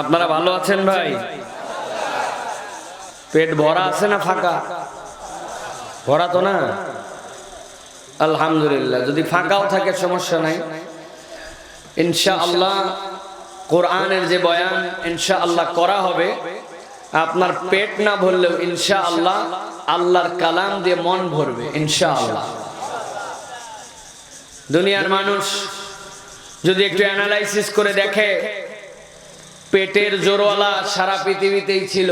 আপনারা ভালো আছেন ভাই? পেট ভরা আছে না ফাঁকা? ভরা তো না? আলহামদুলিল্লাহ। যদি ফাঁকাও থাকে সমস্যা নাই, ইনশাআল্লাহ কোরআনের যে বয়ান ইনশাআল্লাহ করা হবে। আপনার পেট না ভরলেও ইনশাআল্লাহ আল্লাহর কালাম দিয়ে মন ভরবে ইনশাআল্লাহ। দুনিয়ার মানুষ যদি একটু অ্যানালাইসিস করে দেখে, পেটের জোরওয়ালা সারা পৃথিবীতেই ছিল।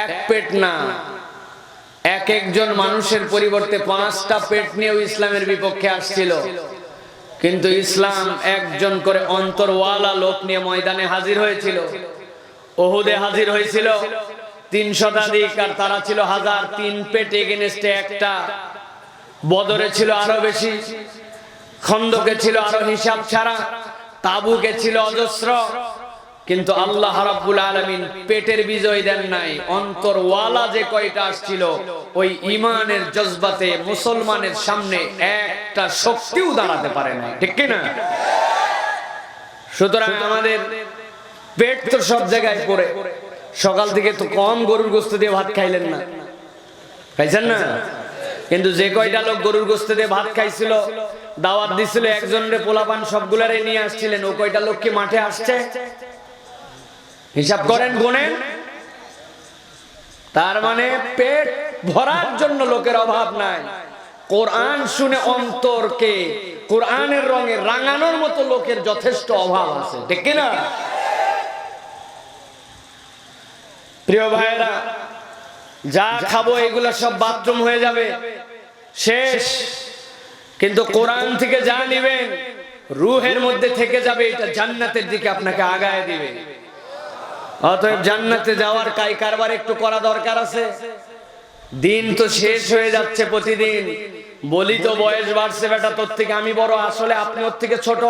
এক পেট না, এক একজন মানুষের পরিবর্তে 5টা পেট নিয়েও ইসলামের বিপক্ষে আসছিল। কিন্তু ইসলাম একজন করে অন্তরওয়ালা লোক নিয়ে ময়দানে হাজির হয়েছিল। ওহুদে হাজির হয়েছিল 3 শতাধিক, আর তারা ছিল 1000। 3 পেট এগেনস্টে একটা। বদরে ছিল আরো বেশি, খন্দকে ছিল আরো হিসাব ছাড়া, তাবুকে ছিল অজস্র। কিন্তু আল্লাহ রাব্বুল আলামিন পেটের বিজয় দেন নাই, অন্তরওয়ালা যে কয়টা আসছিল ওই ঈমানের জজবাতে মুসলমানের সামনে একটা শক্তিও দাঁড়াতে পারে না, ঠিক কি না? সুতরাং আমাদের পেট তো সব জায়গায় পড়ে। সকাল থেকে তো কম গরুর গোশত দিয়ে ভাত খাইলেন না, খাইছেন না? কিন্তু যে কয়টা লোক গরুর গোশত দিয়ে ভাত খাইছিল, দাওয়াত দিছিল, একজনের পোলাপান সবগুলারে নিয়ে আসছিলেন, ও কয়টা লোক কি মাঠে আসছে? হিসাব করেন, গুনেন। তার মানে পেট ভরার জন্য লোকের অভাব নাই। কোরআন শুনে অন্তরকে কোরআনের রঙে রাঙানোর মতো লোকের যথেষ্ট অভাব আছে, ঠিক কি না? প্রিয় ভাইরা, যা খাবো এগুলো সব বাথরুম হয়ে যাবে, শেষ। কিন্তু কোরআন থেকে যা নিবেন রূহের মধ্যে থেকে যাবে, এটা জান্নাতের দিকে আপনাকে আগায় দিবে। অতএব জান্নাতে যাওয়ার কারবার একটু করা দরকার আছে। দিন তো শেষ হয়ে যাচ্ছে প্রতিদিন। বলি তো বয়স বাড়ছে, বেটা তোর থেকে আমি বড়। আসলে আপনি ওর থেকে ছোট,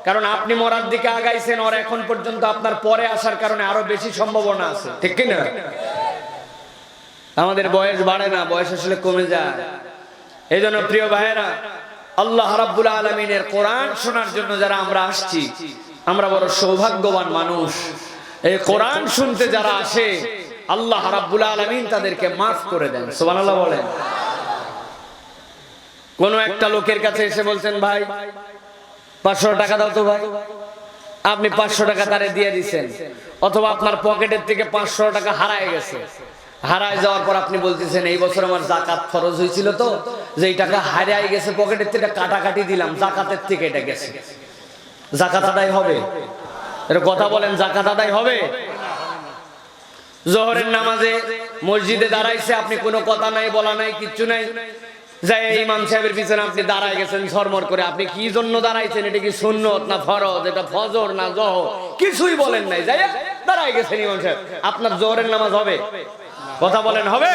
কারণ আপনি মরার দিকে আগাইছেন। ওর এখন পর্যন্ত আপনার পরে আসার কারণে আরো বেশি সম্ভাবনা আছে, ঠিক কি না? আমাদের বয়স বাড়ে না, বয়স আসলে কমে যায়। এই জন্য প্রিয় ভাইয়েরা, আল্লাহ রাব্বুল আলামিনের কোরআন শোনার জন্য যারা আমরা আসছি, আমরা বড় সৌভাগ্যবান মানুষ। এই কোরআন শুনতে যারা আসে, আল্লাহ রাব্বুল আলামিন তাদেরকে মাফ করে দেন। সুবহানাল্লাহ বলেন। কোন একটা লোকের কাছে এসে বলছেন, ভাই 500 টাকা দাও তো ভাই। আপনি 500 টাকা তারে দিয়ে দিচ্ছেন, অথবা আপনার পকেটের থেকে 500 টাকা হারায় গেছে। হারায় যাওয়ার পর আপনি বলতেছেন, এই বছর আমার যাকাত ফরজ হয়েছিল তো, যে এই টাকা হারায় গেছে, পকেটের থেকে কাটাকাটি দিলাম, যাকাতের থেকে এটা গেছে। যাকাত আদায় হবে? এটা কথা বলেন, যাকাত আদায় হবে? জোহরের নামাজে মসজিদে দাঁড়াইছে, আপনি কোনো কথা নাই, বলা নাই, কিচ্ছু নাই, যাই ইমাম সাহেবের পিছনে আপনি দাঁড়ায় গেছেন ঝরমর করে। আপনি কি জন্য দাঁড়াইছেন? এটা কি সুন্নত না ফরজ? এটা ফজর না জোহর? কিছুই বলেন নাই, যাই দাঁড়ায় গেছেন ইমাম সাহেব। আপনার জোহরের নামাজ হবে? কথা বলেন, হবে?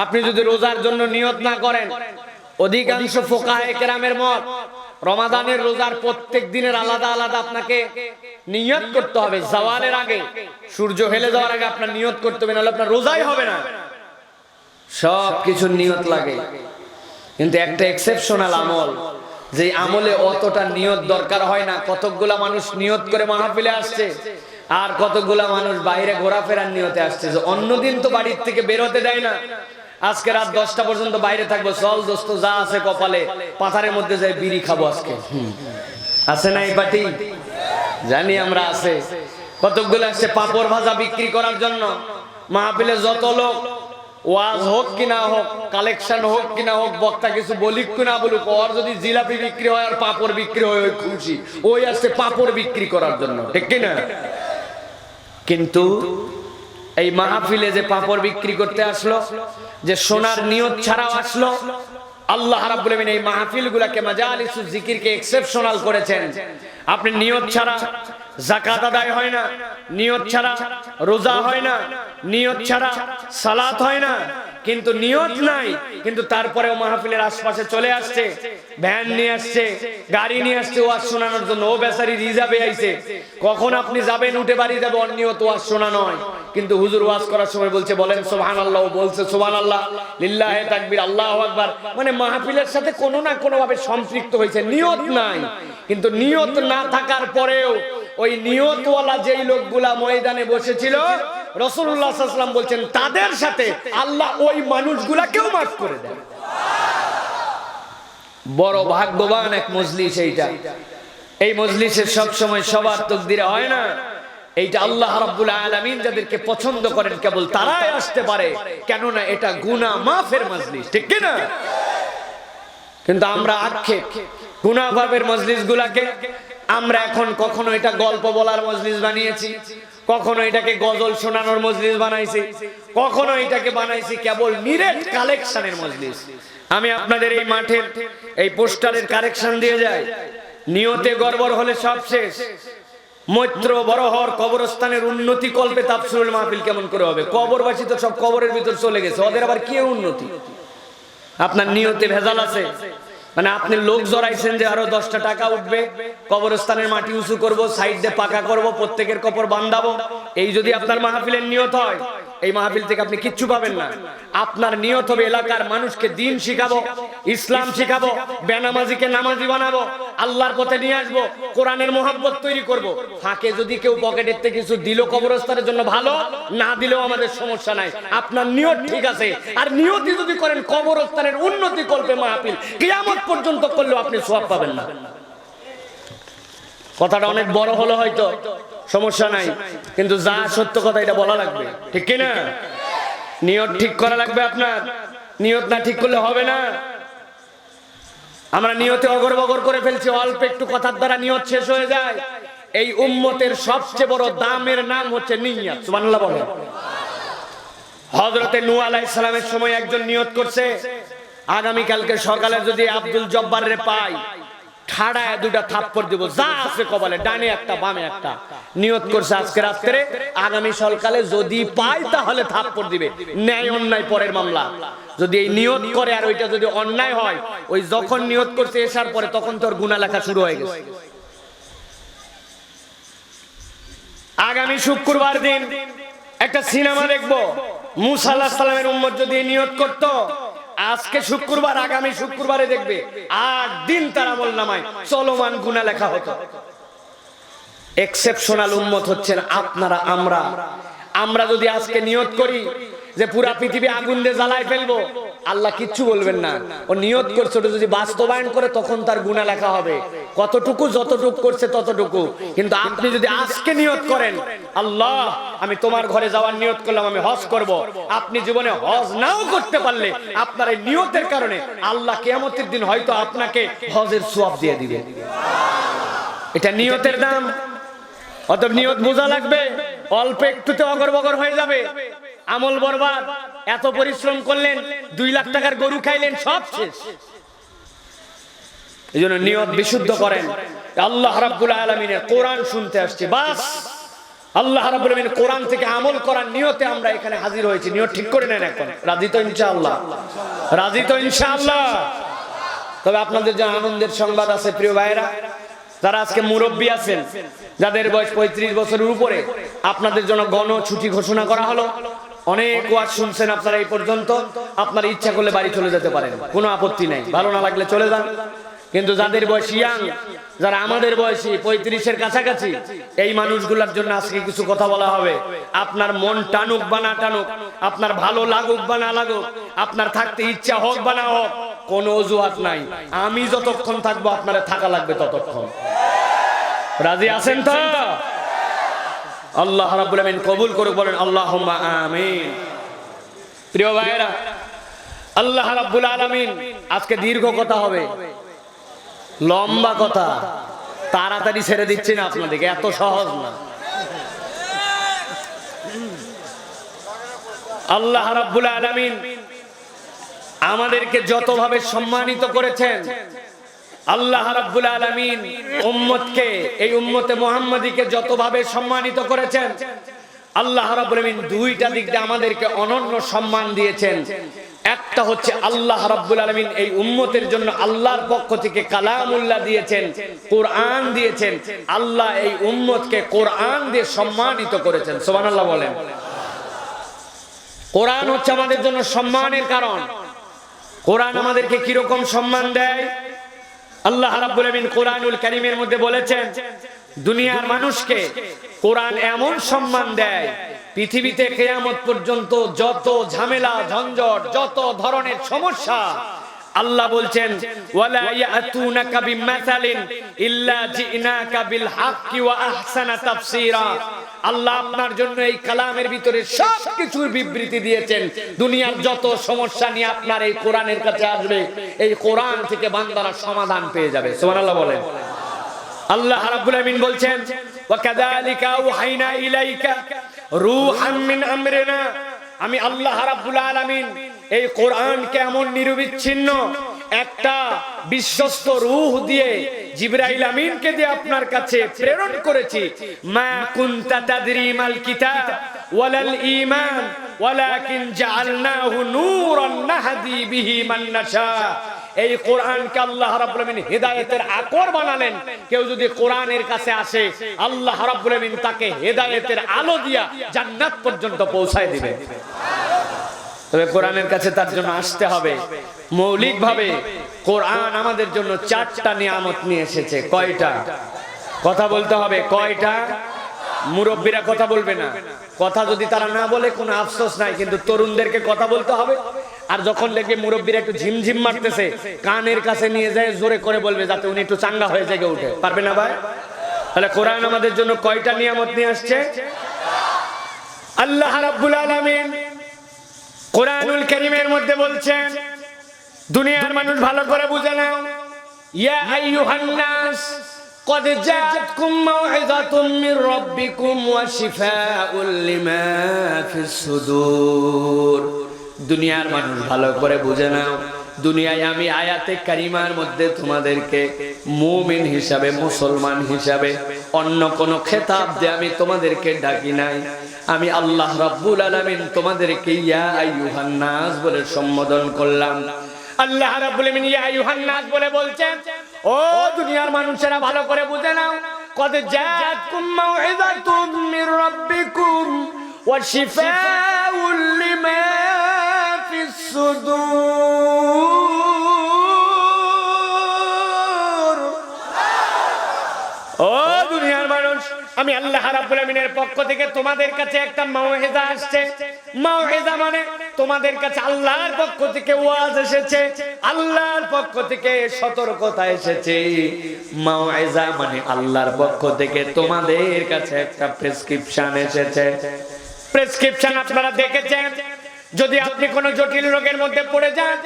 আপনি যদি রোজার জন্য নিয়ত না করেন, অধিকাংশ ফুকাহে কেরামের মত, রমাদানের রোজার প্রত্যেক দিনের আলাদা আলাদা আপনাকে নিয়ত করতে হবে। জাওয়ালের আগে, সূর্য হেলে যাওয়ার আগে আপনার নিয়ত করতে হবে, নাহলে আপনার রোজাই হবে না। সব কিছুর নিয়ত লাগে, কিন্তু একটা এক্সেপশনাল আমল, যে আমলে অতটা নিয়ত দরকার হয় না। কতগুলা মানুষ নিয়ত করে মাহফিলে আসছে, আর কতগুলা মানুষ বাইরে ঘোরাফেরার নিয়তে আসছে, যে অন্যদিন তো বাড়ির থেকে বের হতে দেয় না, আজকে রাত 10টা পর্যন্ত বাইরে থাকবো, চল দোস্ত যা আছে কপালে, পাথারের মধ্যে যাই বিড়ি খাবো আজকে। আছে না এই পার্টি? জানি আমরা আছে। কতগুলো আসছে পাপড় ভাজা বিক্রি করার জন্য। মাহফিলে যত লোক, ওয়াজ হোক কি না হোক, কালেকশন হোক কি না হোক, বক্তা কিছু বলিক কি না বলুক, ওর যদি জিলাপি বিক্রি হয় আর পাপড় বিক্রি হয়, ওই খুশি। ওই আসছে পাপড় বিক্রি করার জন্য, ঠিক কি না? কিন্তু এই মাহফিলে যে পাপড় বিক্রি করতে আসলো, যে সোনার নিয়ত ছাড়াও আসলো, আল্লাহ রাব্বুল আলামিন এই মাহফিলগুলোকে, মাজালিসুজ জিকিরকে এক্সেপশনাল করেছেন। আপনি নিয়ত ছাড়া যাকাত আদায় হয় না, নিয়ত ছাড়া রোজা হয় না, নিয়ত ছাড়া সালাত হয় না। কিন্তু নিয়ত নাই, কিন্তু তারপরেও মাহফিলের আশপাশে চলে আসছে, ভ্যান নিয়ে আসছে, গাড়ি নিয়ে আসছে ওয়াজ শোনানোর জন্য। ও বেচারি রিজার্ভে আইছে, কখন আপনি যাবেন উঠে বাড়ি যাবে, অনিয়ত ওয়াজ শোনানো হয়। কিন্তু হুজুর ওয়াজ করার সময় বলছে, বলেন সুবহানাল্লাহ, ও বলছে সুবহানাল্লাহ, লিল্লাহি তাকবীর, আল্লাহু আকবার। মানে মাহফিলের সাথে কোনো না কোনো ভাবে সম্পৃক্ত হয়েছে, নিয়ত নাই। কিন্তু নিয়ত না থাকার পরেও ওই নিয়তওয়ালা যেই লোকগুলা ময়দানে বসেছিল, রাসূলুল্লাহ সাল্লাল্লাহু আলাইহি ওয়াসাল্লাম বলছেন তাদের সাথে আল্লাহ ওই মানুষগুলাকেও মাফ করে দেন। বড় ভাগ্যবান এক মজলিস এইটা। এই মজলিসের সব সময় সবার তাকদীরে হয় না। এইটা আল্লাহ রাব্বুল আলামিন যাদেরকে পছন্দ করেন কেবল তারাই আসতে পারে, কেননা এটা গুনাহ মাফের মজলিস, ঠিক কি না? কিন্তু আমরা আক্ষেপ গুনাহ মাফের মজলিসগুলোকে আমরা এখন কখনো এটা গল্প বলার মজলিস বানিয়েছি, কখনো এটাকে গজল শোনানোর মজলিস বানাইছি, কখনো এটাকে বানাইছি কেবল নিরেট কালেকশনের মজলিস। আমি আপনাদের এই মাঠের এই পোস্টারের কালেকশন দিয়ে যাই। নিয়তে গড়বড় হলে সব শেষ। মৈত্র বড়হর কবরস্থানের উন্নতি কল্পে তাফসীরুল মাহফিল কেমন করে হবে? কবরবাসী তো সব কবরের ভিতর চলে গেছে, ওদের আবার কি উন্নতি? আপনার নিয়তে ভেজাল আছে। মানে আপনি লোক জড়াইছেন যে আরো 10টা টাকা উঠবে, কবরস্থানের মাটি উঁচু করব, সাইড দিয়ে পাকা করব, প্রত্যেকের কবর বান্ধাবো। এই যদি আপনার মাহফিলের নিয়ত হয়, এই মাহফিল থেকে আপনি কিচ্ছু পাবেন না। আপনার নিয়ত হবে এলাকার মানুষকে দিন শিখাবো, ইসলাম শিখাবো, বেনামাজিকে নামাজি বানাবো, আল্লাহর পথে নিয়ে আসবো, কোরআনের মহব্বত তৈরি করব। ফাঁকে যদি কেউ পকেটের থেকে কিছু দিল কবরস্থানের জন্য ভালো, না দিলেও আমাদের সমস্যা নাই। আপনার নিয়ত ঠিক আছে, আর নিয়তই যদি করেন কবরস্থানের উন্নতি কল্পে মাহফিল, কিয়ামত পর্যন্ত করলেও আপনি সওয়াব পাবেন না। কথাটা অনেক বড় হলো হয়তো, সমস্যা নাই, কিন্তু যা সত্য কথা এটা বলা লাগবে, ঠিক কি না? নিয়ত ঠিক করা লাগবে আপনার। নিয়ত না ঠিক করলে হবে না। আমরা নিয়তে অগরবগর করে ফেলছি, অল্প একটু কথার দ্বারা নিয়ত শেষ হয়ে যায়। এই উম্মতের সবচেয়ে বড় দামের নাম হচ্ছে নিয়ত। সুবহানাল্লাহ বলেন। হযরতে নূহ আলাইহিস সালামের সময় একজন নিয়ত করছে, আগামী কালকে সকালে যদি আব্দুল জব্বাররে পাই, ঠাড়ায় দুটা থাপ্পড় দিব, যা আছে কপালে, ডানে একটা বামে একটা। নিয়ত করছে আজকে রাত্রে আগামী সকালে যদি পাই তাহলে থাপ্পড় দিবে। ন্যায় অন্যায় পরের মামলা। যদি এই নিয়ত করে আর ওইটা যদি অন্যায় হয়, ওই যখন নিয়ত করছে এসার পরে তখন তোর গুনাহ লেখা শুরু হয়ে গেছে। আগামী শুক্রবার দিন একটা সিনেমা দেখবো। মূসা আলাইহিস সালামের উম্মত যদি নিয়ত করত আজকে শুক্রবার আগামী শুক্রবারে দেখবে, 8 দিন তার আমলনামায় চলমান গুনাহ লেখা হতো। এক্সেপশনাল উম্মত হচ্ছেন আপনারা, আমরা যদি আজকে নিয়ত করি যে পুরা পৃথিবী আগুন দিয়ে জ্বালায় ফেলবো, আল্লাহ কিচ্ছু বলবেন না। ও নিয়ত করছে, ওটা যদি বাস্তবায়ন করে তখন তার গুনাহ লেখা হবে, কতটুকু যতটুকু করছে ততটুকু। কিন্তু আপনি যদি আজকে নিয়ত করেন, আল্লাহ আমি তোমার ঘরে যাওয়ার নিয়ত করলাম, আমি হজ করব, আপনি জীবনে হজ নাও করতে পারলে আপনার এই নিয়তের কারণে আল্লাহ কিয়ামতের দিন হয়তো আপনাকে হজের সওয়াব দিয়ে দিবে। এটা নিয়তের দাম। অতএব নিয়ত বোঝা লাগবে। অল্প একটুতে অগরবগর হয়ে যাবে, আমল বরবাদ। এত পরিশ্রম করলেন, 2 লাখ টাকার গরু খাইলেন, সব শেষ। এইজন্য নিয়ত বিশুদ্ধ করেন। আল্লাহ রাব্বুল আলামিনের কোরআন শুনতে আসছে, বাস আল্লাহ রাব্বুল আলামিন কোরআন থেকে আমল করার নিয়তে আমরা এখানে হাজির হয়েছি। নিয়ত ঠিক করে নেন এখন। রাজি তো ইনশাআল্লাহ? রাজি তো ইনশাআল্লাহ? তবে আপনাদের জন্য আনন্দের সংবাদ আছে প্রিয় ভাইরা, যারা আজকে মুরব্বী আছেন, যাদের বয়স 35 বছরের উপরে, আপনাদের জন্য গণ ছুটি ঘোষণা করা হলো। অনেক ওয়াজ শুনছেন আপনারা এই পর্যন্ত, আপনারা ইচ্ছা করলে বাড়ি চলে যেতে পারেন, কোনো আপত্তি নাই, ভালো না লাগলে চলে যান। কিন্তু যাদের বয়স ইয়াং, যারা আমাদের বয়সী 35-এর কাছাকাছি, এই মানুষগুলোর জন্য আজকে কিছু কথা বলা হবে। আপনার মন টানুক বা না টানুক, আপনার ভালো লাগুক বা না লাগুক, আপনার থাকতে ইচ্ছা হোক বা না হোক, কোনো অজুহাত নাই। আমি যতক্ষণ থাকবো আপনারা থাকা লাগবে ততক্ষণ। রাজি আছেন তো? আল্লাহ রাব্বুল আলামিন কবুল করুক, বলেন আল্লাহুম্মা আমিন। প্রিয় ভাইরা, আল্লাহ রাব্বুল আলামিন, আজকে দীর্ঘ কথা হবে, লম্বা কথা, তাড়াতাড়ি ছেড়ে দিচ্ছি না আপনাদেরকে, এত সহজ না। আল্লাহ রাব্বুল আলামিন আমাদেরকে যতভাবে সম্মানিত করেছেন, আল্লাহ রাব্বুল আলামিন উম্মতকে, এই উম্মতে মুহাম্মাদীকে যতভাবে সম্মানিত করেছেন, আল্লাহ রাব্বুল আলামিন দুইটা দিক দিয়ে আমাদেরকে অনন্য সম্মান দিয়েছেন। একটা হচ্ছে আল্লাহ রাব্বুল আলামিন এই উম্মতের জন্য আল্লাহর পক্ষ থেকে কালামুল্লাহ দিয়েছেন, কোরআন দিয়েছেন। আল্লাহ এই উম্মতকে কোরআন দিয়ে সম্মানিত করেছেন। সুবহানাল্লাহ বলেন। কোরআন হচ্ছে আমাদের জন্য সম্মানের কারণ। কোরআন আমাদেরকে কিরকম সম্মান দেয়? আল্লাহ রাব্বুল আলামিন কোরআনুল কারীমের মধ্যে বলেছেন, দুনিয়ার মানুষকে কোরআন এমন সম্মান দেয়, পৃথিবীতে কিয়ামত পর্যন্ত যত ঝামেলা ঝঞ্ঝট, যত ধরনের সমস্যা, আল্লাহ বলছেন ওয়ালা ইয়াতুনাকা বিমাসালিন ইল্লা জিনাকা বিল হাক্কি ওয়া আহসানা তাফসীরা। আল্লাহ আপনার জন্য এই কালামের ভিতরে সবকিছুর বিবৃতি দিয়েছেন। দুনিয়ার যত সমস্যা নিয়ে আপনার এই কোরআনের কাছে আসবে, এই কোরআন থেকে বান্দারা সমাধান পেয়ে যাবে। সুবহানাল্লাহ বলেন। আল্লাহ রাব্বুল আমিন বলছেন ওয়া কাযালিকা আওহাইনা ইলাইকা রূহাম মিন আমরিনা। আমি আল্লাহ রাব্বুল আলামিন এই কোরআনকে এমন নিরবিচ্ছিন্ন একটা বিশ্বস্ত রূহ দিয়ে জিবরাইল আমিনকে দিয়ে আপনার কাছে প্রেরণ করেছি। মা কুনতা তাদরি মাল কিতাব ওয়ালাল ঈমান ওয়ালাকিন জাআলনাহু নূরান নাহদি বিহি মান নাশা। এই কোরআনকে আল্লাহ রাব্বুল আমিন হেদায়েতের আকর বানালেন। কেউ যদি কোরআনের কাছে আসে, আল্লাহ রাব্বুল আমিন তাকে হেদায়েতের আলো দিয়া জান্নাত পর্যন্ত পৌঁছায় দিবে। তবে কোরআনের কাছে তার জন্য আসতে হবে। মৌলিকভাবে কোরআন আমাদের জন্য 4টা নিয়ামত নিয়ে এসেছে। কয়টা? কথা বলতে হবে। কয়টা? মুরব্বীরা কথা বলবে না। কথা যদি তারা না বলে কোনো আফসোস নাই, কিন্তু তরুণদেরকে কথা বলতে হবে। আর যখন দেখবে মুরব্বীরা একটু ঝিমঝিম মারতেছে, কানের কাছে নিয়ে যায় জোরে করে বলবে, যাতে উনি একটু চাঙ্গা হয়ে জেগে উঠে। পারবে না ভাই? তাহলে কোরআন আমাদের জন্য কয়টা নিয়ামত নিয়ে আসছে? আল্লাহ রাব্বুল আলামিন কোরআনুল কারীমের মধ্যে বলছেন, দুনিয়ার মানুষ ভালো করে বুঝে নাও, ইয়া আইয়ুহান নাস قد جاءتكم موعظة من ربكم وشفاء لما في الصدور। দুনিয়ার মানুষ ভালো করে বুঝে নাও, দুনিয়ায় আমি আয়াতে কারিমার মধ্যে তোমাদেরকে মুমিন হিসাবে, মুসলমান হিসাবে অন্য কোন খেতাব দিয়ে আমি তোমাদেরকে ডাকি নাই। আমি আল্লাহ রাব্বুল আলামিন তোমাদেরকে ইয়া আইয়ুহান নাস বলে সম্বোধন করলাম। আল্লাহ রাব্বুল আমিন ইয়া আইয়ুহান নাস বলে বলছেন, ও দুনিয়ার মানুষেরা ভালো করে বুঝে নাও, কদ জাআতকুম মাউইযাতুম মির রাব্বিকুম ওয়া শিফাউল লিমা ফিস সুদূর। ও দুনিয়ার মানুষ, আমি আল্লাহ রাব্বুল আমিনের পক্ষ থেকে তোমাদের কাছে একটা মাউইযা আসছে। মাউইযা মানে তোমাদের কাছে আল্লাহর পক্ষ থেকে ওয়াজ এসেছে, আল্লাহর পক্ষ থেকে সতর্কতা এসেছে। মাউইযা মানে আল্লাহর পক্ষ থেকে তোমাদের কাছে একটা প্রেসক্রিপশন এসেছে। প্রেসক্রিপশন আপনারা দেখেছেন, যদি আপনি কোনো জটিল রোগের মধ্যে পড়ে যান,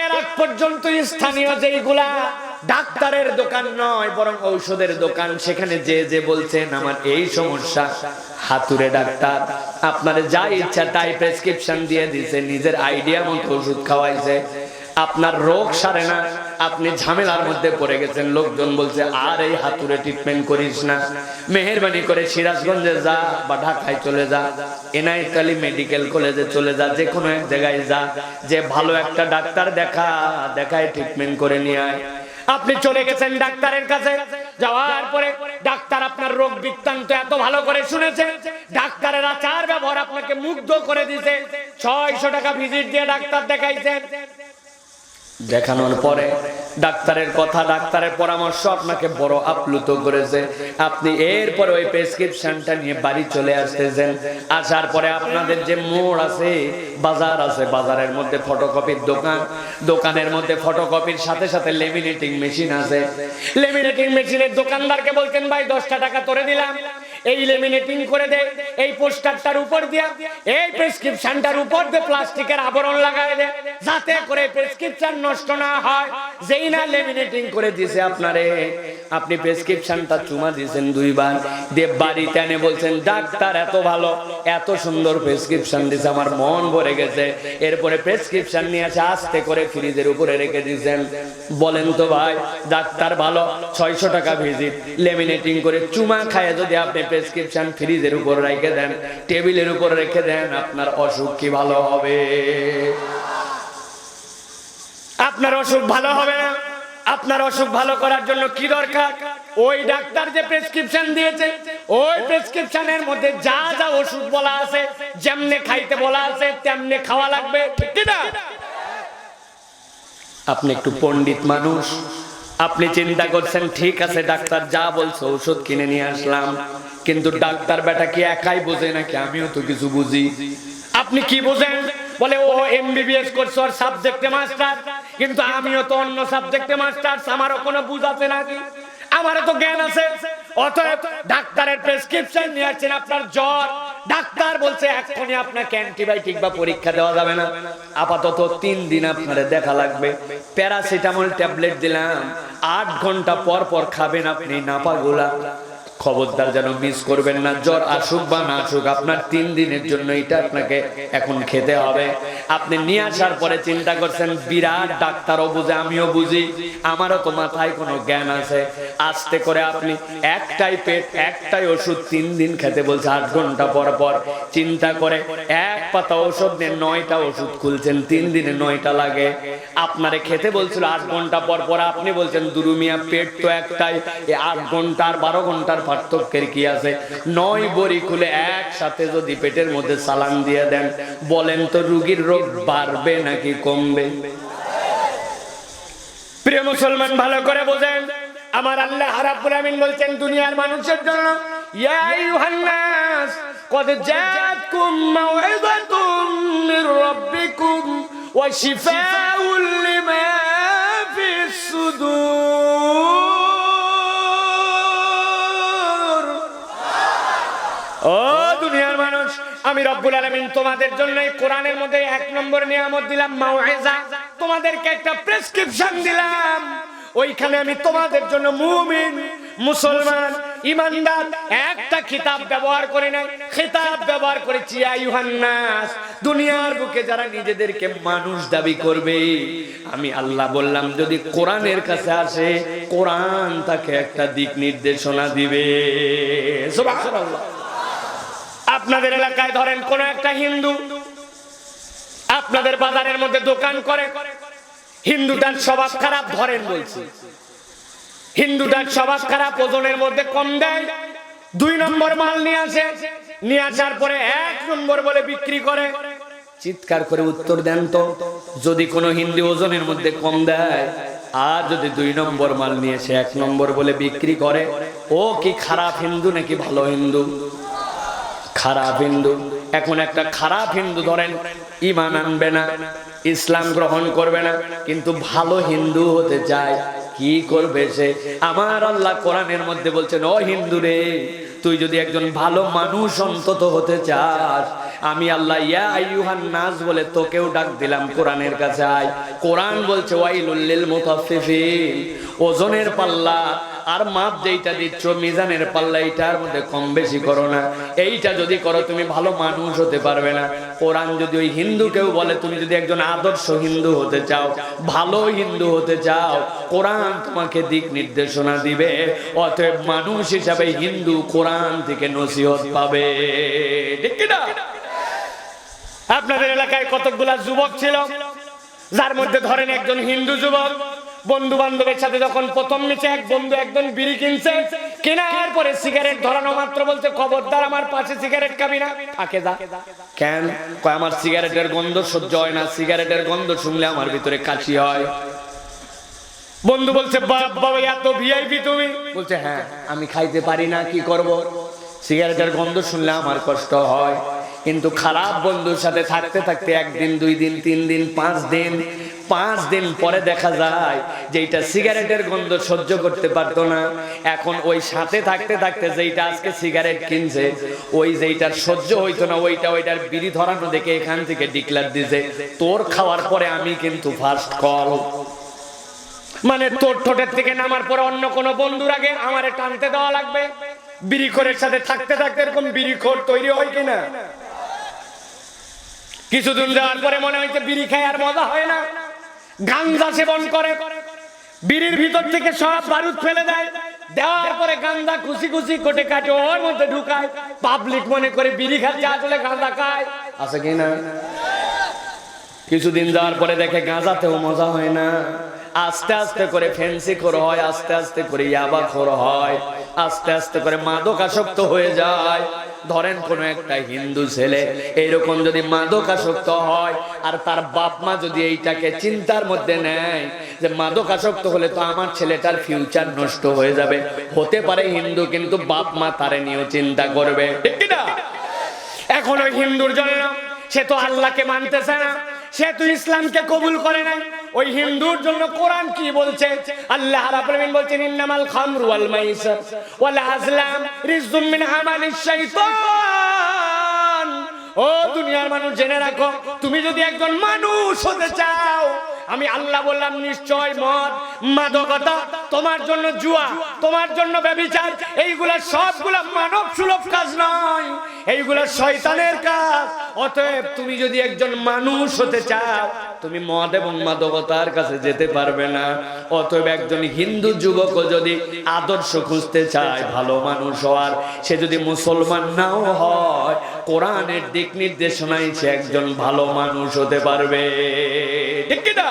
এর আগ পর্যন্ত স্থানীয় যেইগুলা ডাক্তারের দোকান নয় বরং ঔষধের দোকান, সেখানে যে বলছেন আমার এই সমস্যা, হাতুড়ে ডাক্তার আপনারে যা ইচ্ছা তাই প্রেসক্রিপশন দিয়ে দিয়েছে, নিজের আইডিয়া মতো ওষুধ খাওয়াইছে, আপনার রোগ সারে না, আপনি ঝামেলার মধ্যে পড়ে গেছেন। লোকজন বলছে আর এই হাতুড়ে ট্রিটমেন্ট করিস না, মেহেরবানি করে সিরাজগঞ্জে যা বা ঢাকায় চলে যা, এনআইটি আলী মেডিকেল কলেজে চলে যা, যে কোনো এক জায়গায় যা, যে ভালো একটা ডাক্তার দেখায় ট্রিটমেন্ট করে নিয়ে আয়। আপনি চলে গেছেন ডাক্তারের কাছে, যাওয়ার পরে ডাক্তার আপনার রোগ বৃত্তান্ত এত ভালো করে শুনেছে, ডাক্তারের আচার ব্যবহার আপনাকে মুগ্ধ করে দিয়েছে, 600 টাকা ভিজিট দিয়ে ডাক্তার দেখাইছেন। দেখানোর পরে ডাক্তারের কথা, ডাক্তারের পরামর্শ আপনাকে বড় আপ্লুত করেছে। আপনি এরপরে ওই প্রেসক্রিপশনটা নিয়ে বাড়ি চলে আসতেছেন। আসার পরে আপনাদের যে মোড় আছে, বাজার আছে, বাজারের মধ্যে ফটোকপির দোকান, দোকানের মধ্যে ফটোকপির সাথে সাথে লেমিনেটিং মেশিন আছে। লেমিনেটিং মেশিনের দোকানদারকে বলতেন, ভাই 10টা টাকা তোরে দিলাম, এই লেমিনেটিং করে দে, এই পোস্টারটার উপর দিয়া এই প্রেসক্রিপশনটার উপর দিয়ে প্লাস্টিকের আবরণ লাগায় দে, যাতে করে প্রেসক্রিপশন নষ্ট না হয়। যেই না লেমিনেটিং করে দিয়েছে আপনারে, আপনি প্রেসক্রিপশনটা চুমা দিয়েছেন 2 বার, দিয়ে বাড়িতে এনে বলছেন, ডাক্তার এত ভালো, এত সুন্দর প্রেসক্রিপশন দিয়েছে, আমার মন ভরে গেছে। এরপরে প্রেসক্রিপশন নিয়ে আসে আস্তে করে ফ্রিজের উপরে রেখে দিয়েছেন। বলেন তো ভাই, ডাক্তার ভালো, 600 টাকা ভিজিট, লেমিনেটিং করে চুমা খায় যদি আপনি প্রেসক্রিপশন ফ্রিজের উপর রেখে দেন, টেবিলের উপর রেখে দেন, আপনার অসুখ কি ভালো হবে? আপনার অসুখ ভালো হবে না। আপনার অসুখ ভালো করার জন্য কি দরকার? ওই ডাক্তার যে প্রেসক্রিপশন দিয়েছে, ওই প্রেসক্রিপশনের মধ্যে যা যা ওষুধ বলা আছে, যেমনে খাইতে বলা আছে তেমনে খাওয়া লাগবে, ঠিক না? আপনি একটু পণ্ডিত মানুষ, আপনি চিন্তা করছেন ঠিক আছে ডাক্তার যা বলছে ওষুধ কিনে নিয়ে আসলাম, কিন্তু ডাক্তার বেটা কি একাই বোঝে নাকি আমিও তো কিছু বুঝি? আপনি কি বোঝেন? বলে ও এমবিবিএস করছে, ওর সাবজেক্টে মাস্টার, কিন্তু আমিও তো অন্য সাবজেক্টে মাস্টার, আমারও কোনো বুঝ আছে নাকি? আমারও তো জ্ঞান আছে। অতএব ডাক্তারের প্রেসক্রিপশন নিয়ে আসছেন, আপনার জ্বর, ডাক্তার বলছে এক্ষুনি আপনাকে অ্যান্টিবায়োটিক বা পরীক্ষা দেওয়া যাবে না, আপাতত 3 দিন আপনারে দেখা লাগবে। প্যারাসিটামল ট্যাবলেট দিলাম, 8 ঘন্টা পর পর খাবেন আপনি নাপাগুলা। খবরদার যেন মিস করবেন না, জ্বর আসুক বা না আসুক আপনার 3 দিনের জন্য এটা আপনাকে এখন খেতে হবে। আপনি নিয়ে আসার পরে চিন্তা করছেন বিরাট ডাক্তারও বুঝে আমিও বুঝি, আমারও তো মাথায় কোনো জ্ঞান আছে। আস্তে করে আপনি একটাই পেট একটাই ওষুধ 3 দিন খেতে বলছে 8 ঘন্টা পর পর। চিন্তা করে এক পাতা ওষুধ নিয়ে 9টা ওষুধ খুলছেন, 3 দিনে 9টা লাগে। আপনারে খেতে বলছিল 8 ঘন্টা পর পর, আপনি বলছেন দুরুমিয়া পেট তো একটাই, 8 ঘন্টা আর 12 ঘন্টার পার্থক্যের কি আছে? 9 বড়ি খুলে একসাথে যদি পেটের মধ্যে সালান দিয়ে দেন, বলেন তো রোগীর রোগ বাড়বে নাকি কমবে? প্রিয় মুসলমান ভালো করে বোঝেন, আমার আল্লাহ রাব্বুল আমিন বলছেন দুনিয়ার মানুষের জন্য, ইয়া আইয়ুহান নাস ক্বাদ জাআতকুম মাউইযাতুম মির রাব্বিকুম ওয়া শিফাউল লিমা ফিস সুদূর। ও দুনিয়ার মানুষ, আমি রব্বুল আলামিন তোমাদের জন্য এই কোরআনের মধ্যে 1 নম্বর নিয়ামত দিলাম মাউইজা, তোমাদেরকে একটা প্রেসক্রিপশন দিলাম। ওইখানে আমি তোমাদের জন্য মুমিন মুসলমান ইমানদার একটা কিতাব ব্যবহার করে নাই, কিতাব ব্যবহার করেছি আইয়ুহান নাস, দুনিয়ার বুকে যারা নিজেদেরকে মানুষ দাবি করবে, আমি আল্লাহ বললাম যদি কোরআনের কাছে আসে কোরআন তাকে একটা দিক নির্দেশনা দিবে। সুবহানাল্লাহ। আপনাদের এলাকায় ধরেন কোন একটা হিন্দু আপনাদের বাজারের মধ্যে দোকান করে, হিন্দুটার স্বভাব খারাপ, ধরেন বলছি হিন্দুটার স্বভাব খারাপ, ওজনের মধ্যে কম দেয়, 2 নম্বর মাল নিয়ে আসে, নিয়ে আসার পরে 1 নম্বর বলে বিক্রি করে। চিৎকার করে উত্তর দেন তো, যদি কোনো হিন্দু ওজনের মধ্যে কম দেয় আর যদি 2 নম্বর মাল নিয়ে এসে 1 নম্বর বলে বিক্রি করে, ও কি খারাপ হিন্দু নাকি ভালো হিন্দু? খারাপ হিন্দু। এখন একটা খারাপ হিন্দু ধরেন ঈমান আনবে না, ইসলাম গ্রহণ করবে না, কিন্তু ভালো হিন্দু হতে চায়, কি করবে সে? আমার আল্লাহ কোরআনের মধ্যে বলছেন, ও হিন্দু রে, তুই যদি একজন ভালো মানুষ অন্তত হতে চাস, আমি আল্লাহ ইয়া আইয়ুহান নাস বলে তোকেও ডাক দিলাম কোরআনের কাছে আয়। কোরআন বলছে ওয়াইলুল লিল মুতাফফিফিন, ওজনের পাল্লা আর মাপ যেইটা দিচ্ছ মিজানের পাল্লা এইটার মধ্যে কম বেশি করো না, এইটা যদি করো তুমি ভালো মানুষ হতে পারবে না। কোরআন যদি ওই হিন্দুকেও বলে তুমি যদি একজন আদর্শ হিন্দু হতে চাও, ভালো হিন্দু হতে চাও, কোরআন তোমাকে দিক নির্দেশনা দিবে। অতএব মানুষ হিসাবে হিন্দু কোরআন থেকে নসিহত পাবে, ঠিক কি না? আপনাদের এলাকায় কতগুলা যুবক ছিল, যার মধ্যে ধরেন একজন হিন্দু যুবক বন্ধু বান্ধবের সাথে যখন প্রথম মিশে, এক বন্ধু একজন বিড়ি কিনছে, কেনার পরে সিগারেট ধরানো মাত্র বলছে খবরদার আমার পাশে সিগারেট খাবি না, আকে যা। কেন? কয় আমার সিগারেটের গন্ধ সহ্য হয় না, সিগারেটের গন্ধ শুনলে আমার ভিতরে কাশি হয়। বন্ধু বলছে বাবা এত ভিআইপি তুমি? বলছে হ্যাঁ, আমি খাইতে পারি না, কি করব, সিগারেটের গন্ধ শুনলে আমার কষ্ট হয়। কিন্তু খারাপ বন্ধুর সাথে থাকতে থাকতে 1 দিন 2 দিন 3 দিন 5 দিন পরে দেখা যায় যে এটা সিগারেটের গন্ধ সহ্য করতে পারতো না, এখন ওই সাথে থাকতে থাকতে যেইটা আজকে সিগারেট কিনছে, ওই যেইটার সহ্য হইতো না ওইটার বিড়ি ধরানো দেখে এখান থেকে ডিক্লেয়ার দিছে তোর খাওয়ার পরে আমি কিন্তু ফার্স্ট কল। মানে তোর ঠোঁটের থেকে নামার পরে অন্য কোনো বন্ধুর আগে আমারে টানতে দেওয়া লাগবে। বিড়িখোরের সাথে থাকতে থাকতে এরকম বিড়িখোর তৈরি হয় কিনা? কিছুদিন যাওয়ার পরে মনে হয়েছে বিড়ি খায় আর মজা হয় না, গাঞ্জা সেবন করে, বিড়ির ভিতর থেকে সব বারুদ ফেলে দেয়, দেওয়ার পরে গাঞ্জা খুশি খুশি কোটে কাটে ওর মধ্যে ঢুকায়, পাবলিক মনে করে বিড়ি খাচ্ছে, আসলে গাঁজা খায়, আছে কিনা? কিছুদিন যাওয়ার পরে দেখে গাঁজাতেও মজা হয় না, আস্তে আস্তে করে ফেন্সি খোর হয়, আস্তে আস্তে করে ইয়াবা খোর হয়, আস্তে আস্তে করে মাদকাসক্ত হয়ে যায়। ধরেন কোন একটা হিন্দু ছেলে এইরকম যদি মাদকাসক্ত হয়, আর তার বাপ মা যদি এইটাকে চিন্তার মধ্যে নেয় যে মাদকাসক্ত হলে তো আমার ছেলেটার ফিউচার নষ্ট হয়ে যাবে, হতে পারে হিন্দু কিন্তু বাপ মা তারে নিয়েও চিন্তা করবে, ঠিক কি না? এখন ওই হিন্দুর জন্য সে তো আল্লাহকে মানতেছে না, সে তো ইসলামকে কবুল করে নাই। ওই হিন্দুর জন্য কোরআন কি বলছে? আল্লাহ রাব্বুল আলামিন বলছেন ইন্নামাল খামরু ওয়াল মাইসির ওয়াল আজলাম রিজকুম মিন আমালিশ শাইতান। ও দুনিয়ার মানুষ জেনে রাখো, তুমি যদি একজন মানুষ হতে চাও, আমি আল্লাহ বললাম নিশ্চয় মদ, মাদকতা তোমার জন্য, জুয়া তোমার জন্য, ব্যভিচার এইগুলা সবগুলা মানব সুলভ কাজ নয়, এইগুলা শয়তানের কাজ। অতএব তুমি যদি একজন মানুষ হতে চাও, তুমি মদ এবং মাদকতার কাছে যেতে পারবে না। অতএব একজন হিন্দু যুবকও যদি আদর্শ খুঁজতে চায় ভালো মানুষ হওয়ার, সে যদি মুসলমান নাও হয়, কোরআনের দিক নির্দেশনায় সে একজন ভালো মানুষ হতে পারবে, ঠিক কি না?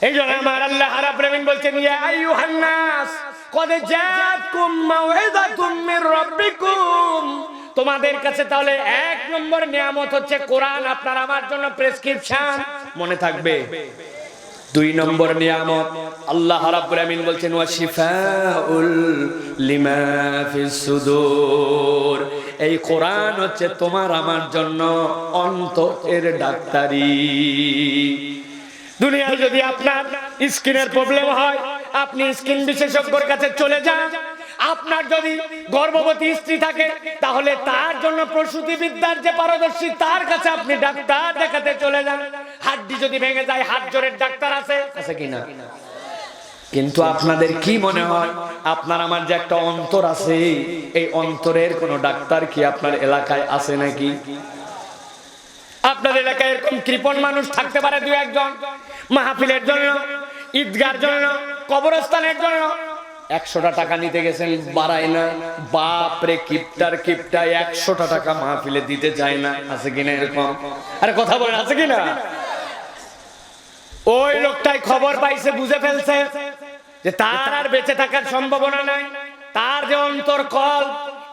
এই জন্য আমার আল্লাহ রাব্বুল আলামিন বলছেন ইয়া আইয়ুহান নাস কদ জাআতকুম মাউইযাতুম মির রাব্বিকুম। তোমাদের কাছে তাহলে এক নম্বর নিয়ামত হচ্ছে কোরআন, আপনার আমার জন্য প্রেসক্রিপশন, মনে থাকবে। দুই নম্বর নিয়ামত আল্লাহ রাব্বুল আলামিন বলছেন ওয়া শিফাউল লিমা ফিস সুদূর। এই কোরআন হচ্ছে তোমার আমার জন্য অন্তরের ডাক্তারি। দুনিয়ায় যদি আপনার স্কিনের প্রবলেম হয়, আপনি স্কিন বিশেষজ্ঞর কাছে চলে যান। আপনার যদি গর্ভবতী স্ত্রী থাকে, তাহলে তার জন্য প্রসূতি বিদ্যার যে পারদর্শী, তার কাছে আপনি ডাক্তার দেখাতে চলে যান। হাড্ডি যদি ভেঙে যায়, হাড় জোড়ের ডাক্তার আছে কিনা? কিন্তু আপনাদের কি মনে হয়, আপনার আমার যে একটা অন্তর আছে, এই অন্তরের কোন ডাক্তার কি আপনার এলাকায় আছে নাকি? আপনার এলাকায় এরকম কৃপণ মানুষ থাকতে পারে দু একজন, মাহফিলের জন্য, ঈদগার জন্য, কবরস্থানের জন্য 100টা টাকা নিতে গেছেন, বাড়ায় না। বাপরে কিপটার কিপটা 100টা টাকা মাহফিলে দিতে চায় না, আছে কিনা এরকম? আরে কথা বলেন, আছে কিনা? ওই লোকটাই খবর পাইছে, বুঝে ফেলছে যে তার আর বেঁচে থাকার সম্ভাবনা নাই, তার যে অন্তর কল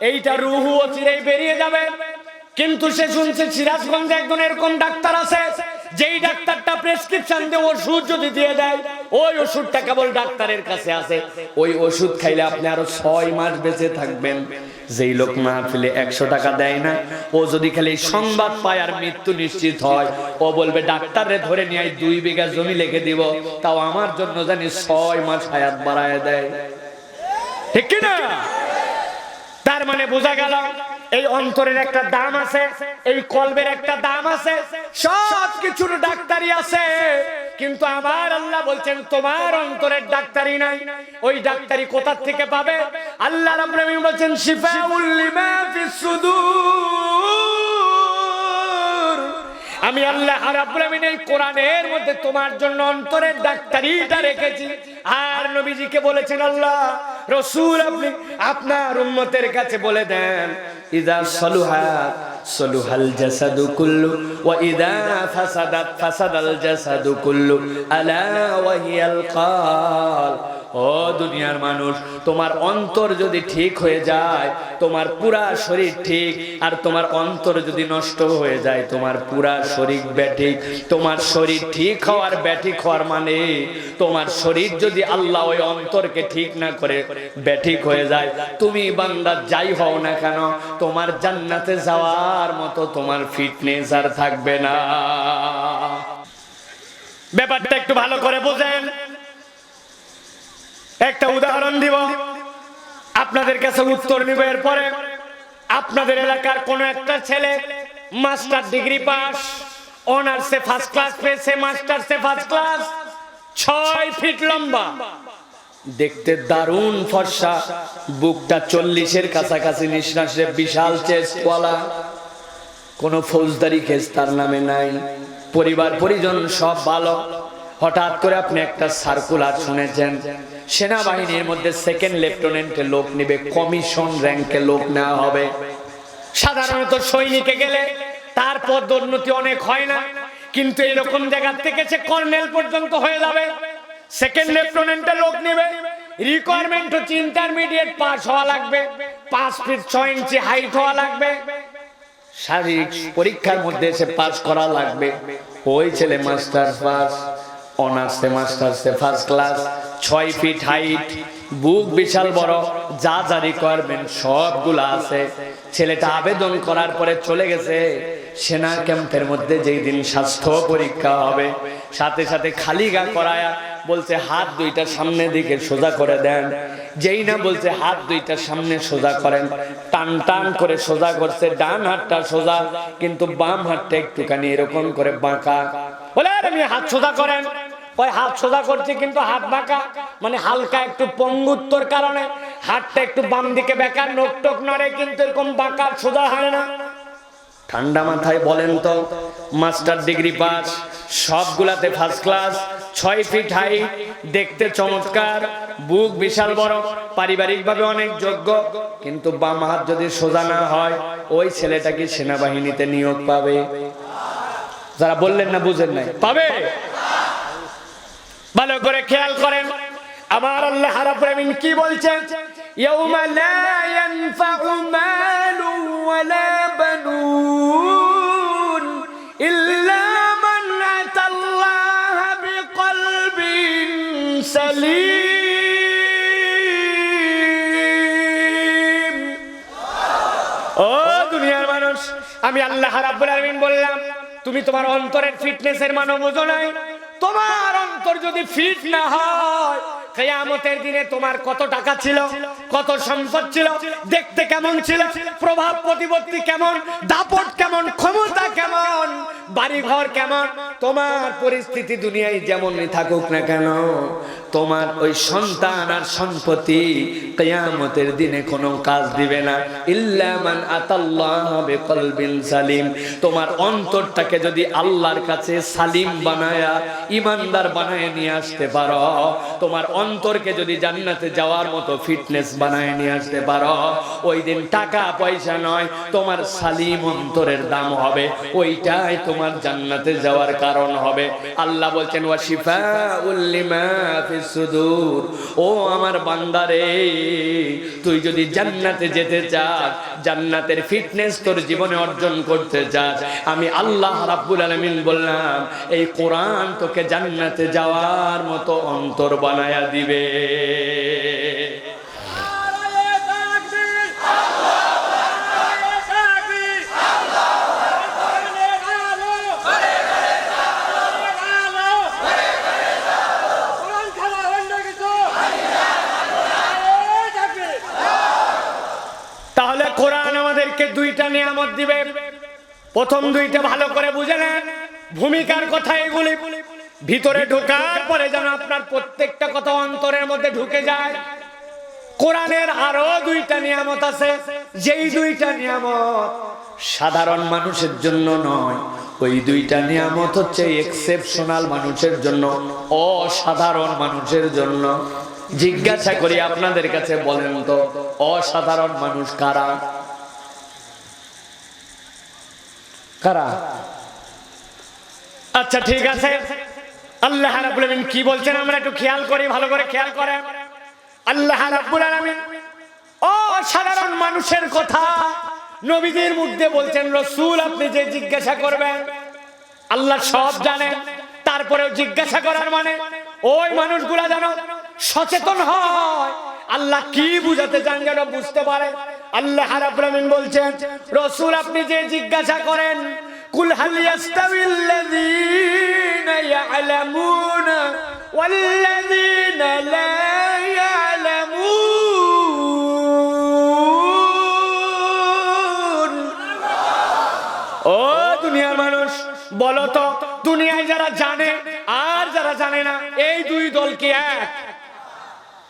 এইটা রুহু চিরেই বেরিয়ে যাবে। কিন্তু সে শুনছে সিরাজগঞ্জে একজন এরকম ডাক্তার আছে, যেই ডাক্তারটা প্রেসক্রিপশন দিয়ে ওষুধ যদি দিয়ে দেয়, ওই ওষুধটা কেবল ডাক্তারের কাছে আছে, ওই ওষুধ খাইলে আপনি আরো 6 মাস বেঁচে থাকবেন। যেই লোক মাহফিলে 100 টাকা দেয় না, ও যদি খালি সংবাদ পায় আর মৃত্যু নিশ্চিত হয়, ও বলবে ডাক্তারে ধরে নিয়ে 2 বিঘা জমি লিখে দিব, তাও আমার জন্য জানি 6 মাস হায়াত বাড়ায় দেয়, ঠিক কি না? তার মানে বোঝা গেল এই অন্তরের একটা দাম আছে, এই কলবের একটা দাম আছে, সব কিছুর ডাক্তারি আছে। কিন্তু আমার আল্লাহ বলছেন তোমার অন্তরের ডাক্তারি নাই। ওই ডাক্তারি কোথা থেকে পাবে? আল্লাহ রাব্বুল আলামিন বলছেন শিফাউল লিমা ফিস সুদূর। আমি আল্লাহ রাব্বুল আলামিন এই কোরআনের মধ্যে তোমার জন্য অন্তরের ডাক্তারিটা রেখেছি। আর নবীজিকে বলেছেন আল্লাহ রাসূল, আপনি আপনার উম্মতের কাছে বলে দেন ইযা সালুহাত সালুহাল জাসাদু কুল্লু ওয়া ইযা ফাসাদাত ফাসাদাল জাসাদু কুল্লু আলা ওয়া হিয়াল কাল। ও দুনিয়ার মানুষ, তোমার অন্তর যদি ঠিক হয়ে যায়, তোমার পুরা শরীর ঠিক, আর তোমার অন্তর যদি নষ্ট হয়ে যায়, তোমার পুরা শরীর ব্যাঠিক। তোমার শরীর ঠিক হওয়ার ব্যাঠিক হওয়ার মানে, তোমার শরীর যদি আল্লাহ ওই অন্তরকে ঠিক না করে ব্যাঠিক হয়ে যায়, তুমি বান্দা যাই হও না কেন, তোমার জান্নাতে যাওয়ার মতো তোমার ফিটনেস আর থাকবে না। ব্যাপারটা একটু ভালো করে বোঝেন। একটা উদাহরণ দিব, আপনাদের কাছে উত্তর নিব। এরপরে আপনাদের এলাকার কোন একটা ছেলে মাস্টার ডিগ্রি পাস, অনার্সে ফার্স্ট ক্লাস পেয়েছে, মাস্টার্সে ফার্স্ট ক্লাস, 6 ফিট লম্বা, দেখতে দারুণ ফর্সা, বুকটা 40-এর কাছাকাছি, নিঃশ্বাসে বিশাল চেস্টওয়ালা, কোন ফৌজদারি কেস তার নামে নাই, পরিবার পরিজন সব ভালো। হঠাৎ করে আপনি একটা সার্কুলার শুনেছেন, সেনাবাহিনীর মধ্যে 2nd লেফটেন্যান্টে লোক নিবে, কমিশন র্যাঙ্কে লোক নেওয়া হবে। সাধারণত সৈনিকে গেলে তার পদোন্নতি অনেক হয় না, কিন্তু এরকম জায়গা থেকে সে কর্নেল পর্যন্ত হয়ে যাবে। সেকেন্ড লেফটেন্যান্টের লোক নেবে, রিকোয়ারমেন্ট হচ্ছে ইন্টারমিডিয়েট পাস হওয়া লাগবে, 5 ফিট 6 ইঞ্চি হাইট হওয়া লাগবে, শারীরিক পরীক্ষার মধ্যে এসে পাস করা লাগবে। ওই ছেলে মাস্টার্স পাস, অনার্সে মাস্টার্সে ফার্স্ট ক্লাস, 6 ফিট হাইট, বুক বিশাল বড়, যা যা রিকোয়ারমেন্ট সবগুলা আছে। ছেলেটা আবেদন করার পরে চলে গেছে সেনা ক্যাম্পের মধ্যে। যেই দিন স্বাস্থ্য পরীক্ষা হবে, সাথে সাথে খালি গা করায়া বলছে হাত দুইটা সামনে দিকে সোজা করে দেন। যেই না বলছে হাত দুইটা সামনে সোজা করেন, টান টান করে সোজা করছে, ডান হাতটা সোজা কিন্তু বাম হাতটা একটুখানি এরকম করে বাঁকা। বলে আমি হাত সোজা করেন, ওই হাত সোজা করছে কিন্তু হাত বাঁকা, মানে হালকা একটু পঙ্গুত্বর কারণে হাতটা একটু বাম দিকে বেঁকা, নোক টোক নড়ে কিন্তু এরকম বাঁকা সোজা হয় না। ঠান্ডা মাথায় বলেন তো, মাস্টার ডিগ্রি পাস, সবগুলাতে ফার্স্ট ক্লাস, 6 ফিট হাইট, দেখতে চমৎকার, বুক বিশাল বড়, পারিবারিক ভাবে অনেক যোগ্য, কিন্তু বাম হাত যদি সোজা না হয় ওই ছেলেটা কি সেনাবাহিনীতে নিয়োগ পাবে? যারা বললেন না বুঝেন নাই, পাবে। ভালো করে খেয়াল করেন, আমার আল্লাহ রাব্বুল আমিন কি বলছেন? ইয়াউমা লা ইয়ানফাউ মালু ওয়ালা বানুন ইল্লা মান আতাল্লাহ বিকলবিন সালিম। ও দুনিয়ার মানুষ, আমি আল্লাহ রাব্বুল আমিন বললাম তুমি তোমার অন্তরের ফিটনেসের মানও বুঝো নাই। তোমার অন্তর যদি ফিট না হয়, কিয়ামতের দিনে তোমার কত টাকা ছিল, কত সম্পদ ছিল, দেখতে কেমন ছিল, প্রভাব প্রতিপত্তি কেমন, দাপট কেমন, ক্ষমতা কেমন, বাড়িঘর কেমন, তোমার পরিস্থিতি দুনিয়ায় যেমনই থাকুক না কেন, তোমার ওই সন্তান আর সম্পত্তি কিয়ামতের দিনে কোনো কাজ দিবে না। ইল্লা মান আতাল্লাহ বিকলবিন সালিম। তোমার অন্তরটাকে যদি আল্লাহর কাছে সালিম বানায়া, ইমানদার বানায় নিয়ে আসতে পারো, তোমার অন্তরকে যদি জান্নাতে যাওয়ার মতো ফিটনেস বানায় নিয়ে আসতে পারো, ওই দিন টাকা পয়সা নয়, তোমার সালিম অন্তরের দাম হবে, ওইটাই তোমার জান্নাতে যাওয়ার কারণ হবে। আল্লাহ বলছেন ওয়া শিফাউল লিমা ফিস সুদূর। ও আমার বান্দারে, তুই যদি জান্নাতে যেতে চাস, জান্নাতের ফিটনেস তোর জীবনে অর্জন করতে চাস, আমি আল্লাহ রাব্বুল আলামিন বললাম এই কোরআন তোকে জান্নাতে যাওয়ার মতো অন্তর বানায়া দিবে। তাহলে কোরআন আমাদেরকে দুইটা নিয়ামত দিবে। প্রথম দুইটা ভালো করে বুঝে নেন, ভূমিকার কথা এগুলি, ভিতরে ঢোকার পরে যেন আপনার প্রত্যেকটা কথা অন্তরের মধ্যে ঢুকে যায়। কোরআনের আরো দুইটা নিয়ামত আছে, যেই দুইটা নিয়ামত সাধারণ মানুষের জন্য নয়, ওই দুইটা নিয়ামত হচ্ছে এক্সেপশনাল মানুষের জন্য, অসাধারণ মানুষের জন্য। জিজ্ঞাসা করি আপনাদের কাছে, বলেন তো অসাধারণ মানুষ কারা? কারা? আচ্ছা ঠিক আছে, আল্লাহ রাব্বুল আলামিন কি বলছেন আমরা একটু খেয়াল করি, ভালো করে খেয়াল করেন। আল্লাহ রাব্বুল আলামিন অসাধারণ মানুষের কথা নবীদের মধ্যে বলছেন, রাসূল আপনি যে জিজ্ঞাসা করবেন, আল্লাহ সব জানেন, তারপরেও জিজ্ঞাসা করার মানে ওই মানুষগুলা যেন সচেতন হয়, আল্লাহ কি বুঝাতে চান যেন বুঝতে পারে। আল্লাহ রাব্বুল আলামিন বলছেন, রাসূল আপনি যে জিজ্ঞাসা করেন, কুল হাল ইয়াস্তাবিল্লাযীনা ইয়ালামুনা ওয়াল্লাযীনা লা ইয়ালামুন। ও দুনিয়ার মানুষ, বলো তো দুনিয়ায় যারা জানে আর যারা জানে না, এই দুই দল কি এক?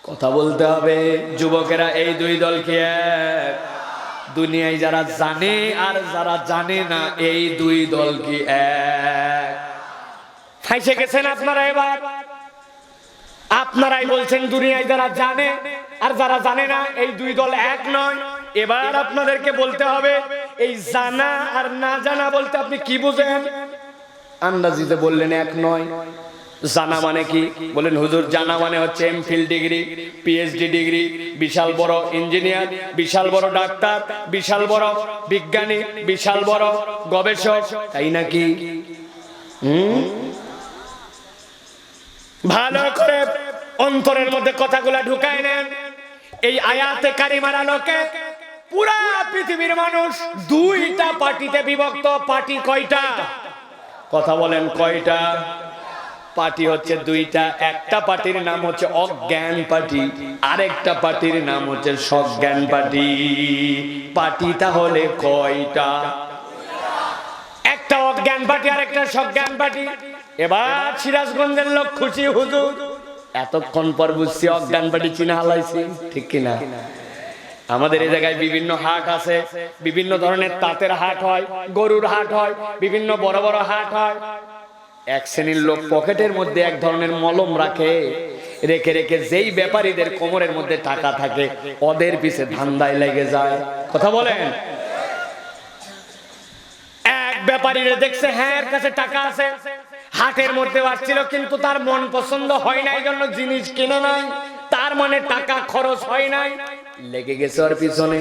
কথা বলতে হবে যুবকেরা, এই দুই দল কি এক? দুনিয়ায় যারা জানে আর যারা জানে না, এই দুই দল কি এক? ফাইসে গেছেন আপনারা। এবার আপনারাই বলছেন দুনিয়ায় যারা জানে আর যারা জানে না, এই দুই দল এক নয়। এবার আপনাদেরকে বলতে হবে এই জানা আর না জানা বলতে আপনি কি বুঝেন? আন্দাজিতে বললেন এক নয়, জানা মানে কি? বলেন হুজুর জানা মানে হচ্ছে এমফিল ডিগ্রি, পিএইচডি ডিগ্রি, বিশাল বড় ইঞ্জিনিয়ার, বিশাল বড় ডাক্তার, বিশাল বড় বিজ্ঞানী, বিশাল বড় গবেষক, তাই নাকি? ভালো করে অন্তরের মধ্যে কথাগুলা ঢুকায় নেন। এই আয়াতে কারিমার আলোকে পুরা পৃথিবীর মানুষ দুইটা পার্টিতে বিভক্ত। পার্টি কয়টা? কথা বলেন কয়টা? পার্টি হচ্ছে দুইটা। একটা পার্টির নাম হচ্ছে অজ্ঞান পার্টি, আরেকটা পার্টির নাম হচ্ছে সজ্ঞান পার্টি। পার্টি তাহলে কয়টা? একটা অজ্ঞান পার্টি আর একটা সজ্ঞান পার্টি। এবার সিরাজগঞ্জের লোক খুশি, হুজুর এতক্ষণ পর বুঝছি অজ্ঞান পার্টি চিনা হালাইছি, ঠিক কিনা? আমাদের এই জায়গায় বিভিন্ন হাট আছে, বিভিন্ন ধরনের তাঁতের হাট হয়, গরুর হাট হয়, বিভিন্ন বড় বড় হাট হয়। এক শ্রেণীর লোক পকেটের মধ্যে এক ধরনের মলম রাখে, রেখে রেখে যেই ব্যাপারীদের কোমরের মধ্যে টাকা থাকে ওদের পিছে ধান্দায় লেগে যায়। কথা বলেন। এক ব্যাপারীরে দেখছে, হ্যাঁ এর কাছে টাকা আছে, হাটের মধ্যে আসছিল কিন্তু তার মন পছন্দ হয় না, এই জন্য জিনিস কিনে নাই, তার মানে টাকা খরচ হয় নাই, লেগে গেছে ওর পিছনে।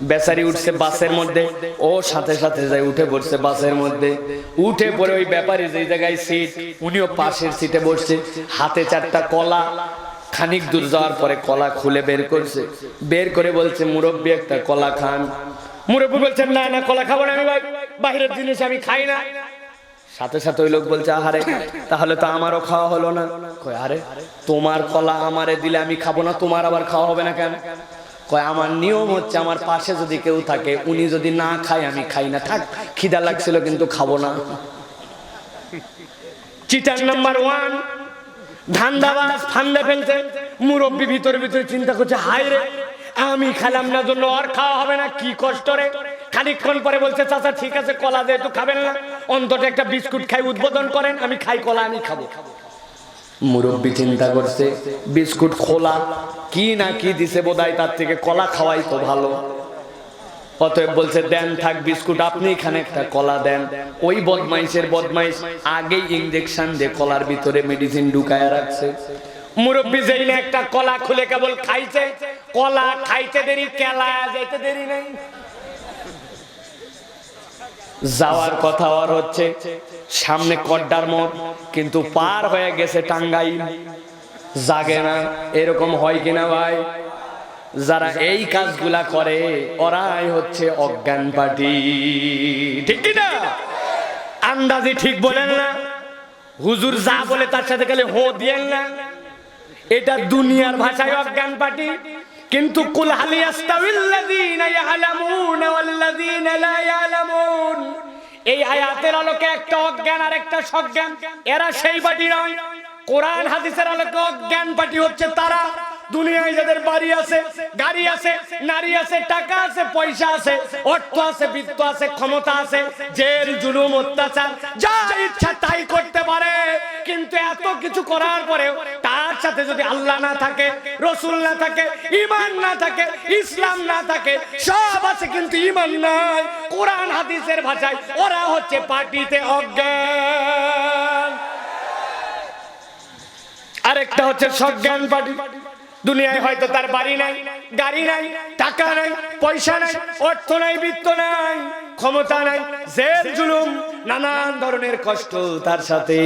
বেচারি উঠছে বাসের মধ্যে, ও সাথে সাথে যায় উঠে পড়ছে বাসের মধ্যে। উঠে পড়ে ওই ব্যাপারী যেই জায়গায় সিট, উনিও পাশের সিটে বসছে, হাতে 4টা কলা। খানিক দূর যাওয়ার পরে কলা খুলে বের করছে, বের করে বলছে মুরব্বী একটা কলা খান। মুরব্বী বলছেন না না কলা খাবো না আমি, ভাই বাহিরের জিনিস আমি খাই না। সাথে সাথে ওই লোক বলছে আহারে তাহলে তো আমারও খাওয়া হলো না। কয় আরে তোমার কলা আমারে দিলে আমি খাবো না, তোমার আবার খাওয়া হবে না কেন? কয় আমার নিয়ম হচ্ছে আমার পাশে যদি কেউ থাকে উনি যদি না খায় আমি খাই না, থাক খিদা লাগছিল কিন্তু খাবো না। চিটার নাম্বার 1, ধান্দাবাজ, ফান্দে ফেলতে। মুরব্বী ভিতরে ভিতরে চিন্তা করছে হায় রে আমি খেলাম না জন্য আর খাওয়া হবে না, কি কষ্ট রে। খানিকক্ষণ পরে বলছে চাচা ঠিক আছে কলা যেহেতু খাবেন না অন্তত একটা বিস্কুট খাই উদ্বোধন করেন, আমি খাই কলা আমি খাবো। মুরব্বী চিন্তা করছে বিস্কুট খোলা কি না কি দিছে বোধহয়, তার থেকে কলা খাওয়াই তো ভালো। অতএব বলছে দেন থাক বিস্কুট, আপনি এখানে একটা কলা দেন। ওই বদমাইশের বদমাইশ আগেই ইনজেকশন দিয়ে কলার ভিতরে মেডিসিন ঢুকায় রাখছে। মুরব্বী যেই না একটা কলা খুলে কেবল খাইছে, কলা খাইতে দেরি কেলা যাইতে দেরি নেই। যাওয়ার কথা আর হচ্ছে সামনে কড্ডার মোড়, কিন্তু পার হয়ে গেছে টাঙ্গাইল। জাগে না, এরকম হয় কিনা ভাই? যারা এই কাজগুলা করে ওরাই হচ্ছে অজ্ঞান পার্টি, ঠিক কিনা? আন্দাজি ঠিক বলেন না? হুজুর যা বলে তার সাথে গেলে হো দিয়েন না। এটা দুনিয়ার ভাষায় অজ্ঞান পার্টি, কিন্তু কুল হাল ইয়াস্তাবিল্লাযীনা ইয়ালামুনা ওয়াল্লাযীনা লা ইয়ালামুন, এই আয়াতের আলোকে একটা অজ্ঞান আর একটা সজ্ঞান, এরা সেই পার্টি নয়। কোরআন হাদিসের আলোকে অজ্ঞান পার্টি হচ্ছে তারা দুনিয়ায় যাদের বাড়ি আছে, গাড়ি আছে, নারী আছে, টাকা আছে, পয়সা আছে, অর্থ আছে, বিত্ত আছে, ক্ষমতা আছে, জেল জুলুম অত্যাচার যা ইচ্ছা তাই করতে পারে, কিন্তু এত কিছু করার পরেও তার সাথে যদি আল্লাহ না থাকে, রসুল না থাকে, ঈমান না থাকে, ইসলাম না থাকে, সব আছে কিন্তু ঈমান নাই, কোরআন হাদিসের ভাষায় ওরা হচ্ছে পার্টিতে অজ্ঞান। আরেকটা হচ্ছে সজ্ঞান পার্টি। দুনিয়ায় হয়তো তার বাড়ি নাই, গাড়ি নাই, টাকা নাই, পয়সা নাই, অর্থ নাই, বিত্ত নাই, ক্ষমতা নাই, জেল জুলুম নানান ধরনের কষ্ট তার সাথে,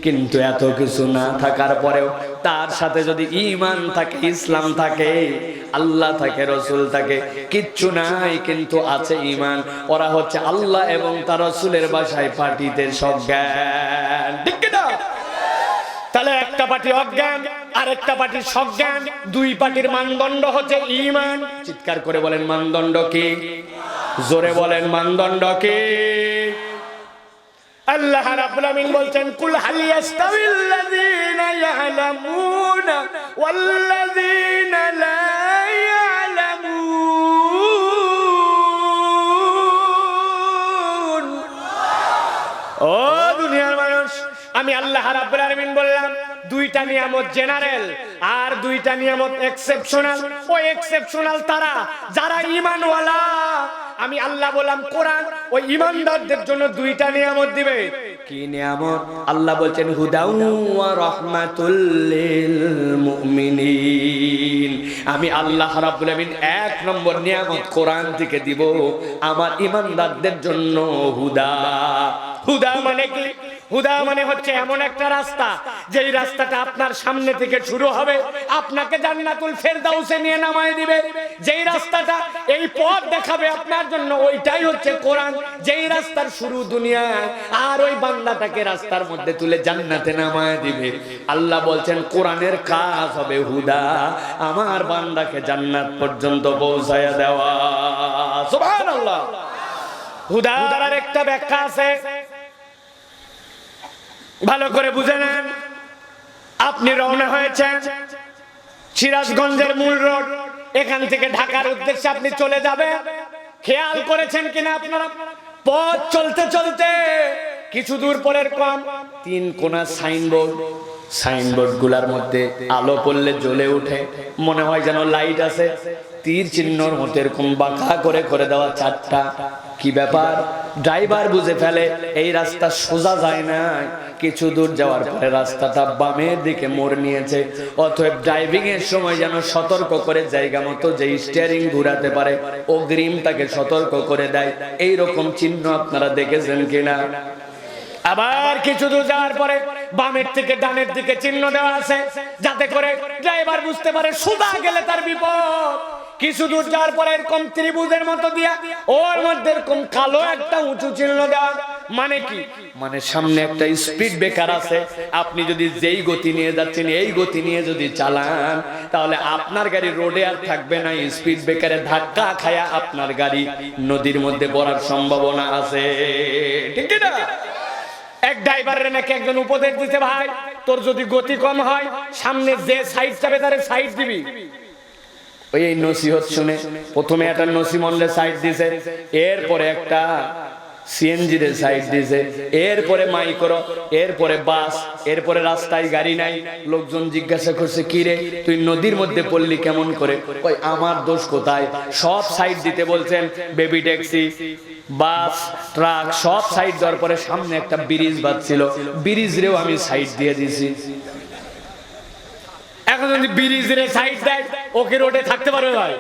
কিন্তু এত কিছু না থাকার পরেও তার সাথে যদি ঈমান থাকে, ইসলাম থাকে, আল্লাহ থাকে, রসুল থাকে, কিচ্ছু নাই কিন্তু আছে ঈমান, ওরা হচ্ছে আল্লাহ এবং তার রসুলের ভাষায় পার্টিতে সজ্ঞান, ঠিক কিনা? তাহলে একটা পার্টি অজ্ঞান আর একটা পার্টি সজ্ঞান, দুই পার্টির মানদণ্ড হচ্ছে ঈমান। চিৎকার করে বলেন মানদণ্ড কি? জোরে বলেন মানদণ্ড কি? আল্লাহ রাব্বুল আমিন বলছেন কুল হাল ইয়াস্তাবিল্লাযীনা ইয়ালামুনা ওয়াল্লাযীনা লা ইয়ালামুন। ও দুনিয়ার মানুষ, আমি আল্লাহ রাব্বুল আলামিন বললাম দুইটা নিয়ামত জেনারেল আর দুইটা নিয়ামত এক্সেপশনাল। ও এক্সেপশনাল তারা যারা ঈমানওয়ালা, আমি আল্লাহ বললাম কোরআন ওই ঈমানদারদের জন্য দুইটা নিয়ামত দিবে। কি নিয়ামত? আল্লাহ বলছেন হুদাউ ওয়া রাহমাতুল লিল মুমিনিন। আমি আল্লাহ রাব্বুল আলামিন এক নম্বর নিয়ামত কোরআন থেকে দিব আমার ঈমানদারদের জন্য হুদা। হুদা মানে কি? হুদা মানে হচ্ছে এমন একটা রাস্তা যেই রাস্তাটা আপনার সামনে থেকে শুরু হবে, আপনাকে জান্নাতুল ফেরদাউসে নিয়ে নামায় দিবে। যেই রাস্তাটা এই পথ দেখাবে আপনার জন্য, ওইটাই হচ্ছে কোরআন। যেই রাস্তার শুরু দুনিয়ায়, আর ওই বান্দাটাকে রাস্তার মধ্যে তুলে জান্নাতে নামায় দিবে। আল্লাহ বলছেন কোরআনের কাজ হবে হুদা, আমার বান্দাকে জান্নাত পর্যন্ত পৌঁছায়া দেওয়া। সুবহানাল্লাহ। হুদার আর একটা ব্যাখ্যা আছে, ভালো করে বুঝে নেন। আপনি রওনা হয়েছেন সিরাজগঞ্জের মূল রোড, এখান থেকে ঢাকার উদ্দেশ্যে আপনি চলে যাবেন। খেয়াল করেছেন কিনা আপনারা, পথ চলতে চলতে কিছু দূর পরের কম 3 কোনা সাইনবোর্ড, সাইনবোর্ড গুলার মধ্যে আলো পড়লে জ্বলে ওঠে, মনে হয় যেন লাইট আছে। তীর চিহ্নর মতো এরকম বাঁকা করে করে দেওয়া 4টা। কি ব্যাপার? ড্রাইভার বুঝে ফেলে এই রাস্তা সোজা যায় না, কিছু দূর যাওয়ার পরে রাস্তাটা বামের দিকে মোড় নিয়েছে। অতএব ড্রাইভিং এর সময় যেন সতর্ক করে জায়গা মতো যে স্টিয়ারিং ঘুরাতে পারে, অগ্রিম তাকে সতর্ক করে দেয়। এই রকম চিহ্ন আপনারা দেখেছেন কিনা? আবার কিছু দূর যাওয়ার পরে বামের থেকে ডানের দিকে চিহ্ন দেওয়া আছে, যাতে করে ড্রাইভার বুঝতে পারে সোজা গেলে তার বিপদ। কিছু দূর যাওয়ার পরে এরকম ত্রিভুজের মতো দিয়া ওর মধ্যে এরকম কালো একটা উঁচু চিহ্ন দেওয়া। মানে কি? মানে সামনে একটা স্পিড ব্রেকার আছে। আপনি যদি যেই গতি নিয়ে যাচ্ছেন এই গতি নিয়ে যদি চালান, তাহলে আপনার গাড়ি রোডে আর থাকবে না, স্পিড ব্রেকারে ধাক্কা খায়া আপনার গাড়ি নদীর মধ্যে পড়ার সম্ভাবনা আছে। ঠিক না? এক ড্রাইভারের নাকি একজন উপদেশ দিতে, ভাই তোর যদি গতি কম হয়, সামনে যে সাইড যাবে তারে সাইড দিবি। ওই এই নসিহত শুনে প্রথমে একটা নসিমনলে সাইড দিছে, এরপরে একটা সিএনজি রে সাইড দিছে, এরপরে মাইক্রো, এরপরে বাস, এরপরে রাস্তায় গাড়ি নাই। লোকজন জিজ্ঞাসা করছে, কি রে তুই নদীর মধ্যে পড়লি কেমন করে? কই আমার দোষ কোথায়? সব সাইড দিতে বলছেন, বেবি ট্যাক্সি, বাস, ট্রাক সব সাইড দেওয়ার পরে সামনে একটা ব্রিজ বাঁধছিল, ব্রিজ রেও আমি সাইড দিয়ে দিছি। এখন যদি ব্রিজের সাইড দেয়, ওকে রোডে থাকতে পারবে ভাই?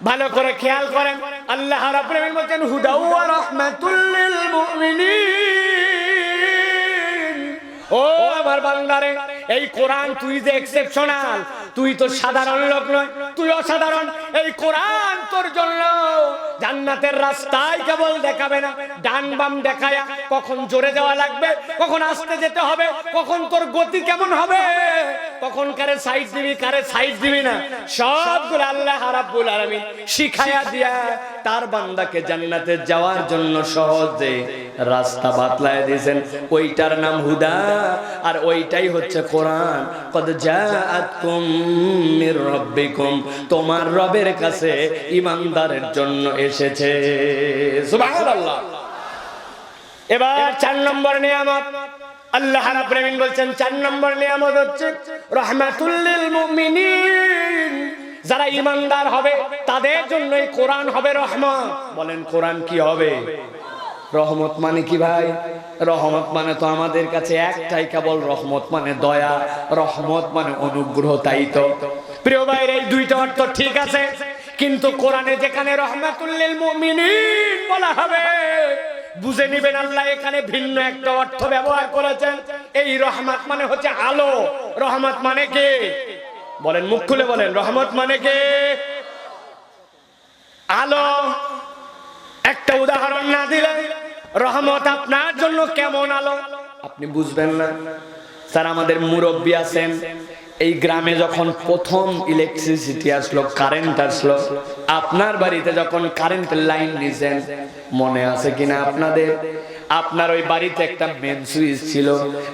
ভালো করে খেয়াল করেন, আল্লাহ রাব্বুল আলামিন বলেন হুদা ওয়া রাহমাতুল লিল মুমিনিন। ও আমার বান্দারে, এই কোরআন তুই যে এক্সেপশনাল, তুই তো সাধারণ লোক নয়, তুই অসাধারণ। এই কোরআন তোর জন্য জান্নাতের রাস্তায় কেবল দেখাবে না, ডান বাম দেখায় কখন জোরে যাওয়া লাগবে, কখন আস্তে যেতে হবে, কখন তোর গতি কেমন হবে, কখন কারে সাইড দিবি কারে সাইড দিবি না, সবগুলো আল্লাহ রাব্বুল আলামিন শিখায়া দিয়া তার বান্দাকে জান্নাতে যাওয়ার জন্য সহজে রাস্তা বাতলায় দিয়েছেন। ওইটার নাম হুদা, আর ওইটাই হচ্ছে কোরআন। কদ জাআতকুম মির রাব্বিকুম, তোমার রবের কাছে ঈমানদারের জন্য এসেছে। সুবহানাল্লাহ। এবার 4 নম্বর নিয়ামত আল্লাহ রাব্বুল আলামিন বলছেন, 4 নম্বর নিয়ামত হচ্ছে রাহমাতুল লিল মুমিনিন। যারা ঈমানদার হবে তাদের জন্য এই কোরআন হবে রহমত। বলেন কোরআন কি হবে? রহমত মানে কি ভাই? রহমত মানে তো আমাদের কাছে একটাই, কেবল রহমত মানে দয়া, রহমত মানে অনুগ্রহ, তাই তো প্রিয় ভাইরা। এই দুইটা অর্থ ঠিক আছে, কিন্তু কোরআনে যেখানে রাহমাতুল লিল মুমিনিন বলা হবে, বুঝে নিবেন আল্লাহ এখানে ভিন্ন একটা অর্থ ব্যবহার করেছেন। এই রহমত মানে হচ্ছে আলো। রহমত মানে কি? বলেন, মুখ খুলে বলেন, রহমত মানে কি? আলো। একটা উদাহরণ না দিলে রহমত আপনার জন্য কেমন আলো আপনি বুঝবেন না। স্যার, আমাদের মুরব্বী আছেন, এই গ্রামে যখন প্রথম ইলেকট্রিসিটি আসলো, কারেন্ট আসলো, আপনার বাড়িতে যখন কারেন্টের লাইন নিছেন, মনে আছে কিনা আপনাদের? আপনার ওই বাড়িতে একটা মেন সুইচ ছিল,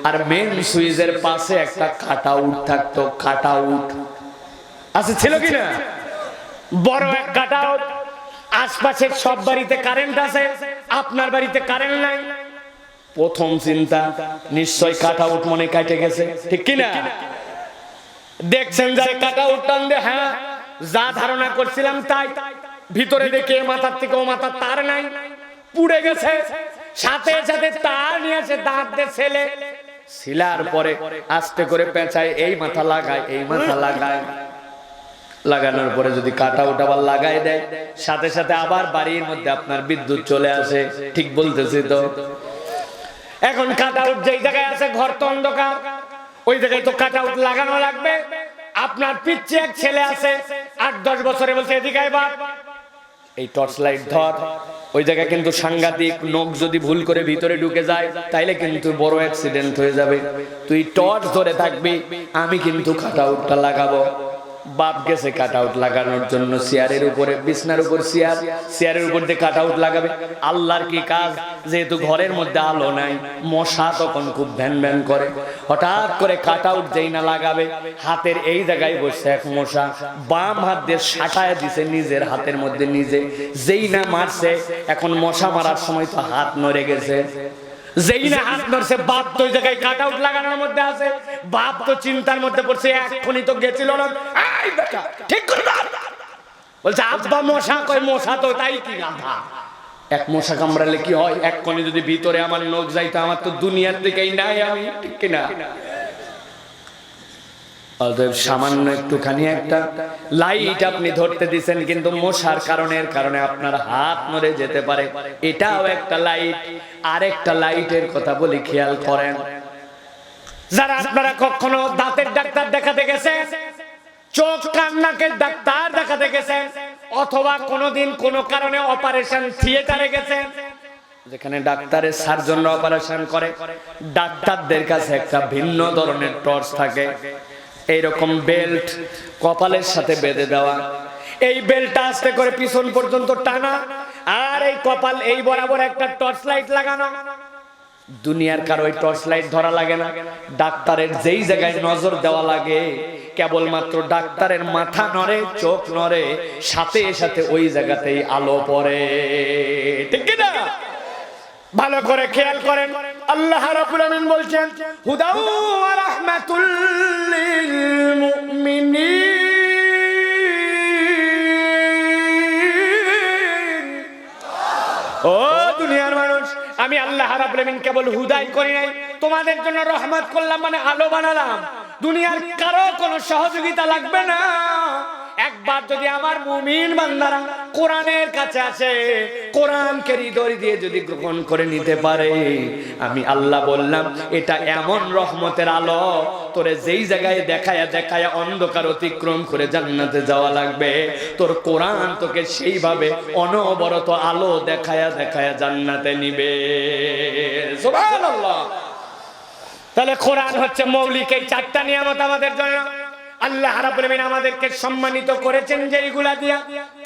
আর মেন সুইচের পাশে একটা কাট আউট থাকতো। কাট আউট আছে, ছিল কিনা? বড় এক কাট আউট। আশপাশের সব বাড়িতে কারেন্ট আছে, আপনার বাড়িতে কারেন্ট নাই। প্রথম চিন্তা, নিশ্চয় কাট আউট মনে কাটে গেছে, ঠিক কিনা? দেখছেন যারা কাট আউট টান দিয়ে, হ্যাঁ যা ধারণা করছিলাম তাই। ভিতরে দেখে মাথার থেকে ও মাথার তার নাই, পুড়ে গেছে। সাথে সাথে তার নিয়ে এসে দাঁত দিয়ে ছেলে ছিলার পরে আস্তে করে পেঁচায়, এই মাথা লাগায়, এই মাথা লাগায়। লাগানোর পরে যদি কাটা উঠা আবার লাগাই দেয়, সাথে সাথে আবার বাড়ির মধ্যে আপনার বিদ্যুৎ চলে আসে। ঠিক বলতেছি তো? এখন কাটা উঠ যেই জায়গায় আছে, ঘর তো অন্ধকার, ওই জায়গায় তো কাটা উঠ লাগানো লাগবে। আপনার পিচ্ছে এক ছেলে আছে 8-10 বছরে, বলছে এদিকে আইবা, এই টর্চ লাইট ধর। ওই জায়গায় কিন্তু সাংঘাতিক, নখ যদি ভুল করে ভিতরে ঢুকে যায় তাইলে কিন্তু বড় অ্যাক্সিডেন্ট হয়ে যাবে। তুই টর্চ ধরে থাকবি, আমি কিন্তু কাটা উঠটা লাগাবো। বাপ গেছে কাট আউট লাগানোর জন্য চেয়ারের উপরে, বিছনার উপর চেয়ার, চেয়ারের উপর দিয়ে কাট আউট লাগাবে। আল্লাহর কি কাজ, যেহেতু ঘরের মধ্যে আলো নাই, মশা তখন খুব ভ্যান ভ্যান করে। হঠাৎ করে কাট আউট যেই না লাগাবে, হাতের এই জায়গায় বসে এক মশা বাম হাত দিয়ে সাটায় দিছে নিজের হাতের মধ্যে নিজে। যেই না মারছে, এখন মশা মারার সময় তো হাত নড়ে গেছে। যেই না হাত নড়ছে, বাপ তো ওই জায়গায় কাট আউট লাগানোর মধ্যে আছে। বাপ তো চিন্তার মধ্যে পড়ছে, এক্ষুনি তো গেছিল না, ঠিক করে দাও। বলছে আব্বা মশা, কই মশা তো তাই কি গাধা, এক মশা কামড়ালে কি হয়, এক্ষুনি যদি ভিতরে আমার নখ যাইতো, আমার তো দুনিয়ার দিকেই নাই আমি, ঠিক কিনা? অতএব সামান্য একটুখানি একটা লাইট আপনি ধরতে দিচ্ছেন, কিন্তু মশার কারণে আপনার হাত নড়ে যেতে পারে, এটাও একটা লাইট। আরেকটা লাইটের কথা বলি, খেয়াল করেন। যারা আপনারা কখনো দাঁতের ডাক্তার দেখাতে গেছেন, চোখ কান নাকের ডাক্তার দেখাতে গেছেন, অথবা কোনোদিন কোনো কারণে অপারেশন থিয়েটারে গেছেন, যেখানে ডাক্তারের সার্জনরা অপারেশন করে, ডাক্তারদের কাছে একটা ভিন্ন ধরনের টর্চ থাকে, এইরকম বেল্ট কপালের সাথে বেঁধে দেওয়া। এই বেল্টটা আস্তে করে পিছন পর্যন্ত টানা, আর এই কপাল এই বরাবর একটা টর্চ লাইট লাগানো। দুনিয়ার কারো ওই টর্চ লাইট ধরা লাগে না। ডাক্তারের যেই জায়গায় নজর দেওয়া লাগে, কেবলমাত্র ডাক্তারের মাথা নড়ে, চোখ নড়ে, সাথে সাথে ওই জায়গাতেই আলো পড়ে, ঠিক না? ভালো করে খেয়াল করেন, আল্লাহ রাব্বুল আমিন বলছেন হুদাউ ওয়া রাহমাতুল লিল মুমিনিন। ও দুনিয়ার মানুষ, আমি আল্লাহ রাব্বুল আমিন কেবল হুদাই করি নাই, তোমাদের জন্য রহমত করলাম, মানে আলো বানালাম। দুনিয়ার কারো কোনো সহযোগিতা লাগবে না। একবার যদি আমার মুমিন বান্দারা কোরআনের কাছে আসে, কোরআনকে হৃদয় দিয়ে যদি গ্রহণ করে নিতে পারে, আমি আল্লাহ বললাম এটা এমন রহমতের আলো, তোরে যেই জায়গায় দেখায়া অন্ধকার অতিক্রম করে জান্নাতে যাওয়া লাগবে, তোর কোরআন তোকে সেইভাবে অনবরত আলো দেখায়া জান্নাতে নিবে। সুবহানাল্লাহ। তাহলে কোরআন হচ্ছে মৌলিক এই 4টা নিয়ামত আমাদের জন্য। আল্লাহ রাব্বুল আমিন আমাদেরকে সম্মানিত করেছেন যেইগুলা দিয়া,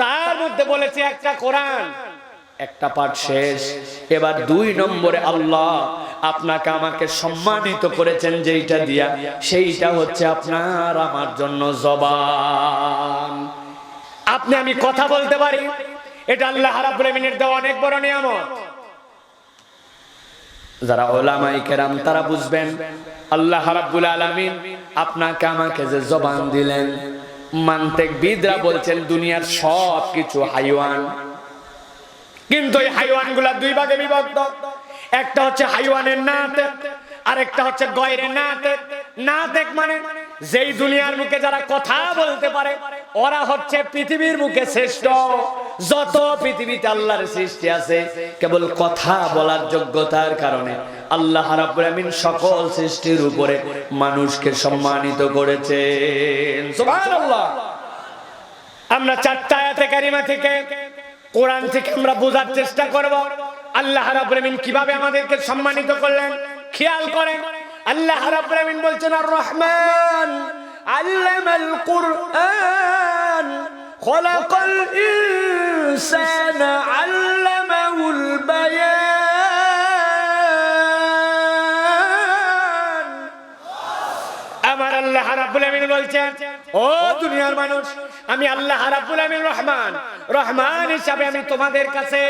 তার মধ্যে বলেছে একটা কোরআন। একটা পাঠ শেষ, এবার 2 নম্বরে আল্লাহ আপনাকে আমাকে সম্মানিত করেছেন যেইটা দিয়া, সেইটা হচ্ছে আপনার আমার জন্য জবান। আপনি আমি কথা বলতে পারি, এটা আল্লাহ রাব্বুল আমিনের দেওয়া অনেক বড় নিয়ামত। যারা উলামায়ে কেরাম তারা বুঝবেন, আল্লাহ রাব্বুল আলামিন আপনাকে আমাকে যে জবান দিলেন, মান্তিকবিদরা বলছেন দুনিয়ার সব কিছু হাইওয়ান, কিন্তু এই হাইওয়ানগুলা 2 ভাগে বিভক্ত। একটা হচ্ছে হাইওয়ানের নাতিক, আর একটা হচ্ছে গয়রে নাতিক। নাতিক মানে যেই দুনিয়ার মুখে যারা কথা বলতে পারে, ওরা হচ্ছে পৃথিবীর মুখে শ্রেষ্ঠ। যত পৃথিবীতে আল্লাহর সৃষ্টি আছে, কেবল কথা বলার যোগ্যতার কারণে আল্লাহ রাব্বুল আমিন সকল সৃষ্টির উপরে মানুষকে সম্মানিত করেছেন। সুবহানাল্লাহ। আমরা 4টা আয়াতে কারিমা থেকে, কোরআন থেকে আমরা বোঝার চেষ্টা করব আল্লাহ রাব্বুল আমিন কিভাবে আমাদেরকে সম্মানিত করলেন। খেয়াল করেন, আল্লাহ রাব্বুল আমিন বলছেন আর রহমান আল্লামাল কুরআন খলাকাল ইনসানা আল্লামাহুল বায়ান। আমার আল্লাহ রাব্বুল আমিন বলছেন, ও দুনিয়ার মানুষ, আমি আল্লাহ রাব্বুল আমিন রহমান হিসাবে আমি তোমাদের কাছে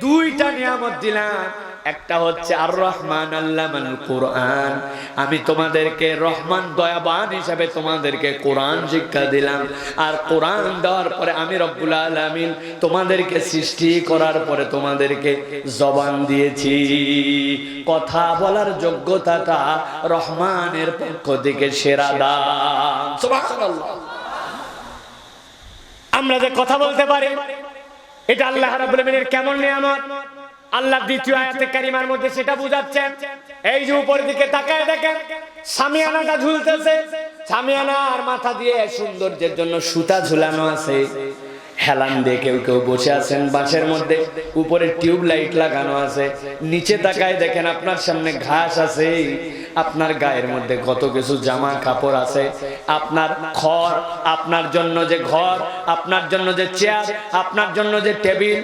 2টা নিয়ামত দিলাম। একটা হচ্ছে আর রহমান আল্লামাল কোরআন, আমি তোমাদেরকে রহমান দয়াবান হিসাবে তোমাদেরকে কোরআন শিক্ষা দিলাম। আর কোরআন দেওয়ার পরে আমি রব্বুল আলামিন তোমাদেরকে সৃষ্টি করার পরে তোমাদেরকে জবান দিয়েছি। কথা বলার যোগ্যতাটা রহমানের পক্ষ থেকে সেরা দান। সুবহানাল্লাহ। আমরা যে কথা বলতে পারি এটা আল্লাহ রাব্বুল আলামিনের কেমন নিয়ামত আল্লাহ দ্বিতীয় আয়াতে কারিমার মধ্যে সেটা বুঝাচ্ছেন। এই যে উপরের দিকে তাকায় দেখেন শামিয়ানাটা ঝুলতেছে, শামিয়ানার মাথা দিয়ে সৌন্দর্যের জন্য সুতা ঝুলানো আছে। হেলান দিয়ে কেউ কেউ বসে আছেন বাঁশের মধ্যে, উপরে টিউব লাইট লাগানো আছে। নিচে তাকায় দেখেন আপনার সামনে ঘাস আছে, আপনার গায়ের মধ্যে কত কিছু জামা কাপড় আছে, আপনার ঘর, আপনার জন্য যে ঘর, আপনার জন্য যে চেয়ার, আপনার জন্য যে টেবিল,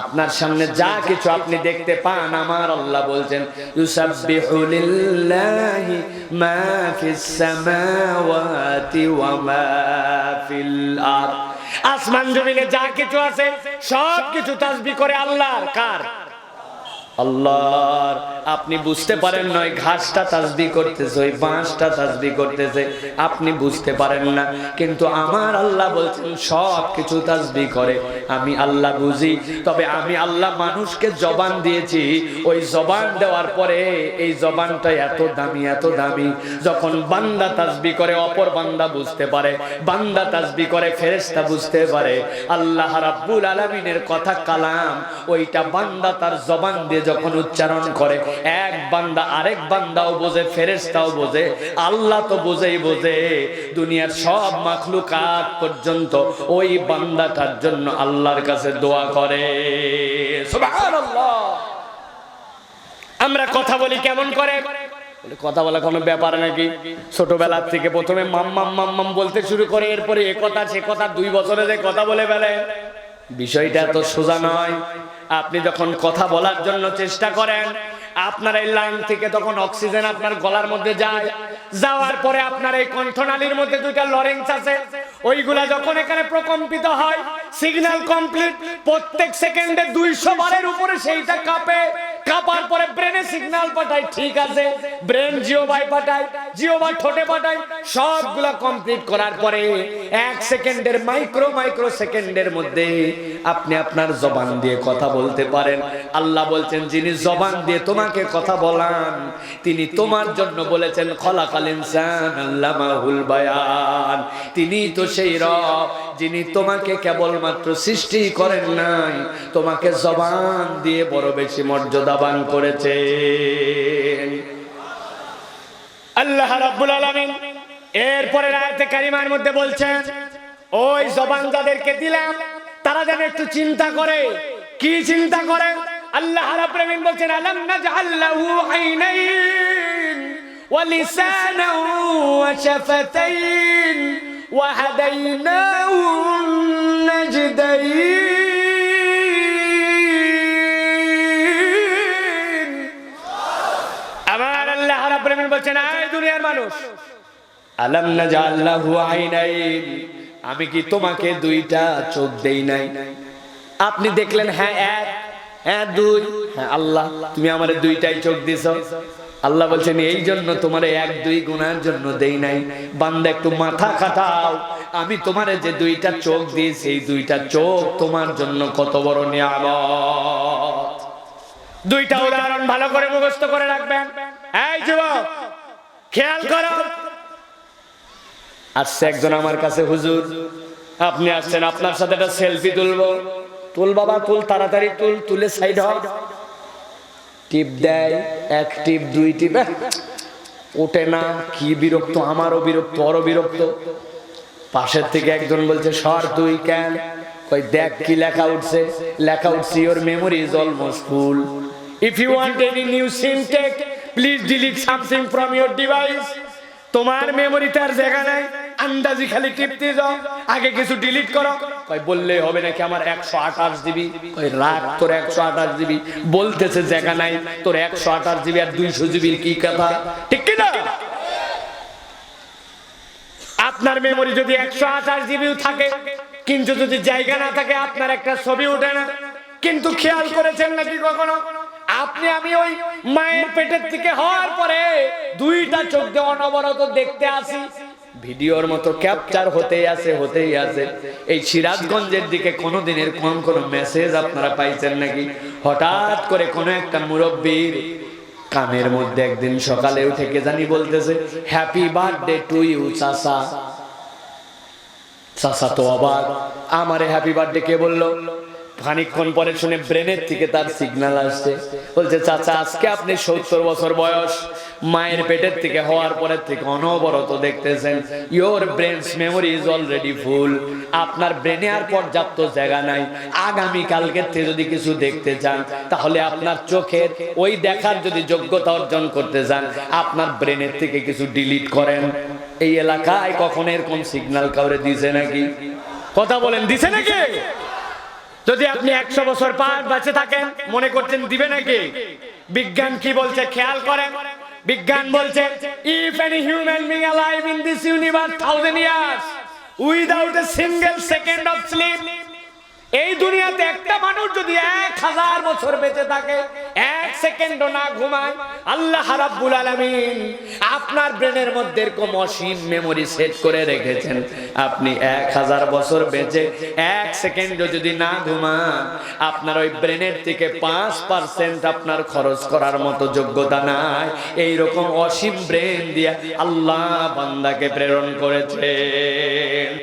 আপনার সামনে যা কিছু আপনি দেখতে পান, আমার আল্লাহ বলছেন ইউসাব্বিহু লিল্লাহি মা ফিস সামাওয়াতি ওয়া মা ফিল আরদ। আসমান জমিনে যা কিছু আছে সব কিছু তাসবিহ করে আল্লাহর। কার? আল্লাহর। আপনি বুঝতে পারেন না ওই ঘাসটা তাসবিহ করতেছে, ওই বাঁশটা তাসবিহ করতেছে, আপনি বুঝতে পারেন না, কিন্তু আমার আল্লাহ বলছেন সব কিছু তাসবিহ করে, আমি আল্লাহ বুঝি। তবে আমি আল্লাহ মানুষকে জবান দিয়েছি, ওই জবান দেওয়ার পরে এই জবানটা এত দামি, এত দামি, যখন বান্দা তাসবিহ করে অপর বান্দা বুঝতে পারে, বান্দা তাসবিহ করে ফেরেশতা বুঝতে পারে। আল্লাহ রাব্বুল আলামিনের কথা কালাম, ওইটা বান্দা তার জবান দিয়ে যখন উচ্চারণ করে, এক বান্দা আরেক বান্দাও বোঝে, ফেরেশতাও বোঝে, আল্লাহ তো বোঝেই বোঝে। দুনিয়ার সব মাখলুকাত পর্যন্ত ওই বান্দাটার জন্য আল্লাহর কাছে দোয়া করে। সুবহানাল্লাহ। আমরা কথা বলি কেমন করে? কথা বলা কোনো ব্যাপার নাকি? ছোটবেলার থেকে প্রথমে মাম্মাম মাম্মাম বলতে শুরু করে, এরপরে এ কথা সে কথা, 2 বছরে যে কথা বলে ফেলে। বিষয়টা তো সোজা নয়। আপনি যখন কথা বলার জন্য চেষ্টা করেন, আপনার এই লাং থেকে তখন অক্সিজেন আপনার গলার মধ্যে যায়, যাওয়ার পরে আপনার এই কণ্ঠনালীর মধ্যে 2টা লরেন্স আছে, ওইগুলা যখন এখানে প্রকম্পিত হয়, সিগন্যাল কমপ্লিট, প্রত্যেক সেকেন্ডে 200 বারের উপরে সেইটা কাঁপে। কাঁপার পরে ব্রেনে সিগন্যাল পাঠায়, ঠিক আছে, ব্রেন জিওবাই পাঠায়, জিওবা ঠোঁটে পাঠায়, সবগুলা কমপ্লিট করার পরে 1 সেকেন্ডের মাইক্রো সেকেন্ডের মধ্যে আপনি আপনার জবান দিয়ে কথা বলতে পারেন। আল্লাহ বলছেন যিনি জবান দিয়ে তোমাকে কথা বলান, তিনি তোমার জন্য বলেছেন খলাকাল ইনসান আল্লামাহুল বায়ান। তিনি তো সেই রব যিনি তোমাকে কেবলমাত্র সৃষ্টি করেন নাই, তোমাকে জবান দিয়ে বড় বেশি মর্যাদাবান করেছেন। আল্লাহ রাব্বুল আলামিন এরপরে আয়াতে কারিমার মধ্যে বলছেন ওই জবান যাদেরকে দিলাম তারা যেন একটু চিন্তা করে। কি চিন্তা করে? আল্লাহ রাব্বুল আলামিন বলছেন আলাম নাজআল লাহু আইনাইন ওয়া লিসানান ওয়া শাফাতাইন ওয়া হাদাইনাহু নাজদাইন। আমার আল্লাহ রাব্বুল আলামিন বলছেন এই দুনিয়ার মানুষ, আলাম নাজআল লাহু আইনাইন, আমি কি তোমাকে 2টা চোখ দেই নাই? আপনি দেখলেন হ্যাঁ 1, হ্যাঁ 2, হ্যাঁ আল্লাহ তুমি আমারে 2টাই চোখ দিছো। আল্লাহ বলছেন এই জন্য তোমারে 1-2 গুনার জন্য দেই নাই। বান্দা একটু মাথা খাটাও, আমি তোমারে যে 2টা চোখ দিয়েছি, এই 2টা চোখ তোমার জন্য কত বড় নিয়ামত। 2টা উদাহরণ ভালো করে মুখস্থ করে রাখবেন। এই যুবক খেয়াল করো, আসছে একজন আমার কাছে, হুজুর আপনি আসছেন, আপনার সাথে একটা সেলফি তুলবো। তুল বাবা তুল, তাড়াতাড়ি তুল, তুলে সাইড হ। টিপ দেয়, 1 টিপ 2 টিপ, ওঠে না। কি বিরক্ত, আমারও বিরক্ত, ওরও বিরক্ত। পাশের থেকে একজন বলছে সর তুই। কেন? কই দেখ কি লেখা উঠছে। লেখা উঠছে your memory is almost full, if you want any new sim take please delete something from your device. তোমার মেমোরিতে আর জায়গা নাই, আন্দাজি খালি টিপতে যাও, আগে কিছু ডিলিট করো। কই বললেই হবে নাকি আমার 128 জিবি? কই রাখ তোর 128 জিবি, বলতেছে জায়গা নাই, তোর 128 জিবি আর 200 জিবির কি কথা, ঠিক কি না? আপনার মেমোরি যদি 128 জিবিও থাকে, কিন্তু যদি জায়গা না থাকে আপনার একটা ছবি ওঠে না। কিন্তু খেয়াল করেছেন নাকি কখনো আপনি আমি ওই মায়ের পেটের থেকে হওয়ার পরে দুইটা চোখ দিয়ে অনবরত দেখতে আসি, ভিডিওর মতো ক্যাপচার হতেই আছে। এই সিরাজগঞ্জের দিকে কোনোদিন এরকম কোন মেসেজ আপনারা পাইছেন নাকি? হঠাৎ করে কোন একটা মুরব্বীর কানের মধ্যে একদিন সকালে উঠে কে জানি বলতেছে, হ্যাপি বার্থডে টু ইউ চাচা। চাচা তো অবাক, আমারে হ্যাপি বার্থডে কে বললো? খানিকক্ষণ পরে শুনে ব্রেনের থেকে তার সিগন্যাল আসছে, বলছে চাচা আজকে আপনি 70 বছর বয়স, মায়ের পেটের থেকে হওয়ার পরের থেকে অনবরত দেখতেছেন, your brains memory is already full. আপনার ব্রেনে আর পর্যাপ্ত জায়গা নাই। আগামী কালকের থেকে যদি কিছু দেখতে চান, তাহলে আপনার চোখের ওই দেখার যদি যোগ্যতা অর্জন করতে চান, আপনার ব্রেনের থেকে কিছু ডিলিট করেন। এই এলাকায় কখন এরকম সিগন্যাল কাউরে দিছে নাকি? কথা বলেন, দিছে নাকি? যদি আপনি 100 বছর পর বেঁচে থাকেন, মনে করছেন দিবে নাকি? বিজ্ঞান কি বলছে খেয়াল করেন। বিজ্ঞান বলছে, if any human being alive in this universe 1000 years without a single second of sleep, এই দুনিয়াতে একটা মানুষ যদি 1000 বছর বেঁচে থাকে, 1 সেকেন্ডও না ঘুমায়, আল্লাহ রাব্বুল আলামিন আপনার ব্রেনের মধ্যে এরকম অসীম মেমোরি সেট করে রেখেছেন। আপনি 1000 বছর বেঁচে 1 সেকেন্ডও যদি না ঘুমান, আপনার ওই ব্রেনের থেকে 5% আপনার খরচ করার মতো যোগ্যতা নাই। এইরকম অসীম ব্রেন দিয়ে আল্লাহ বান্দাকে প্রেরণ করেছে।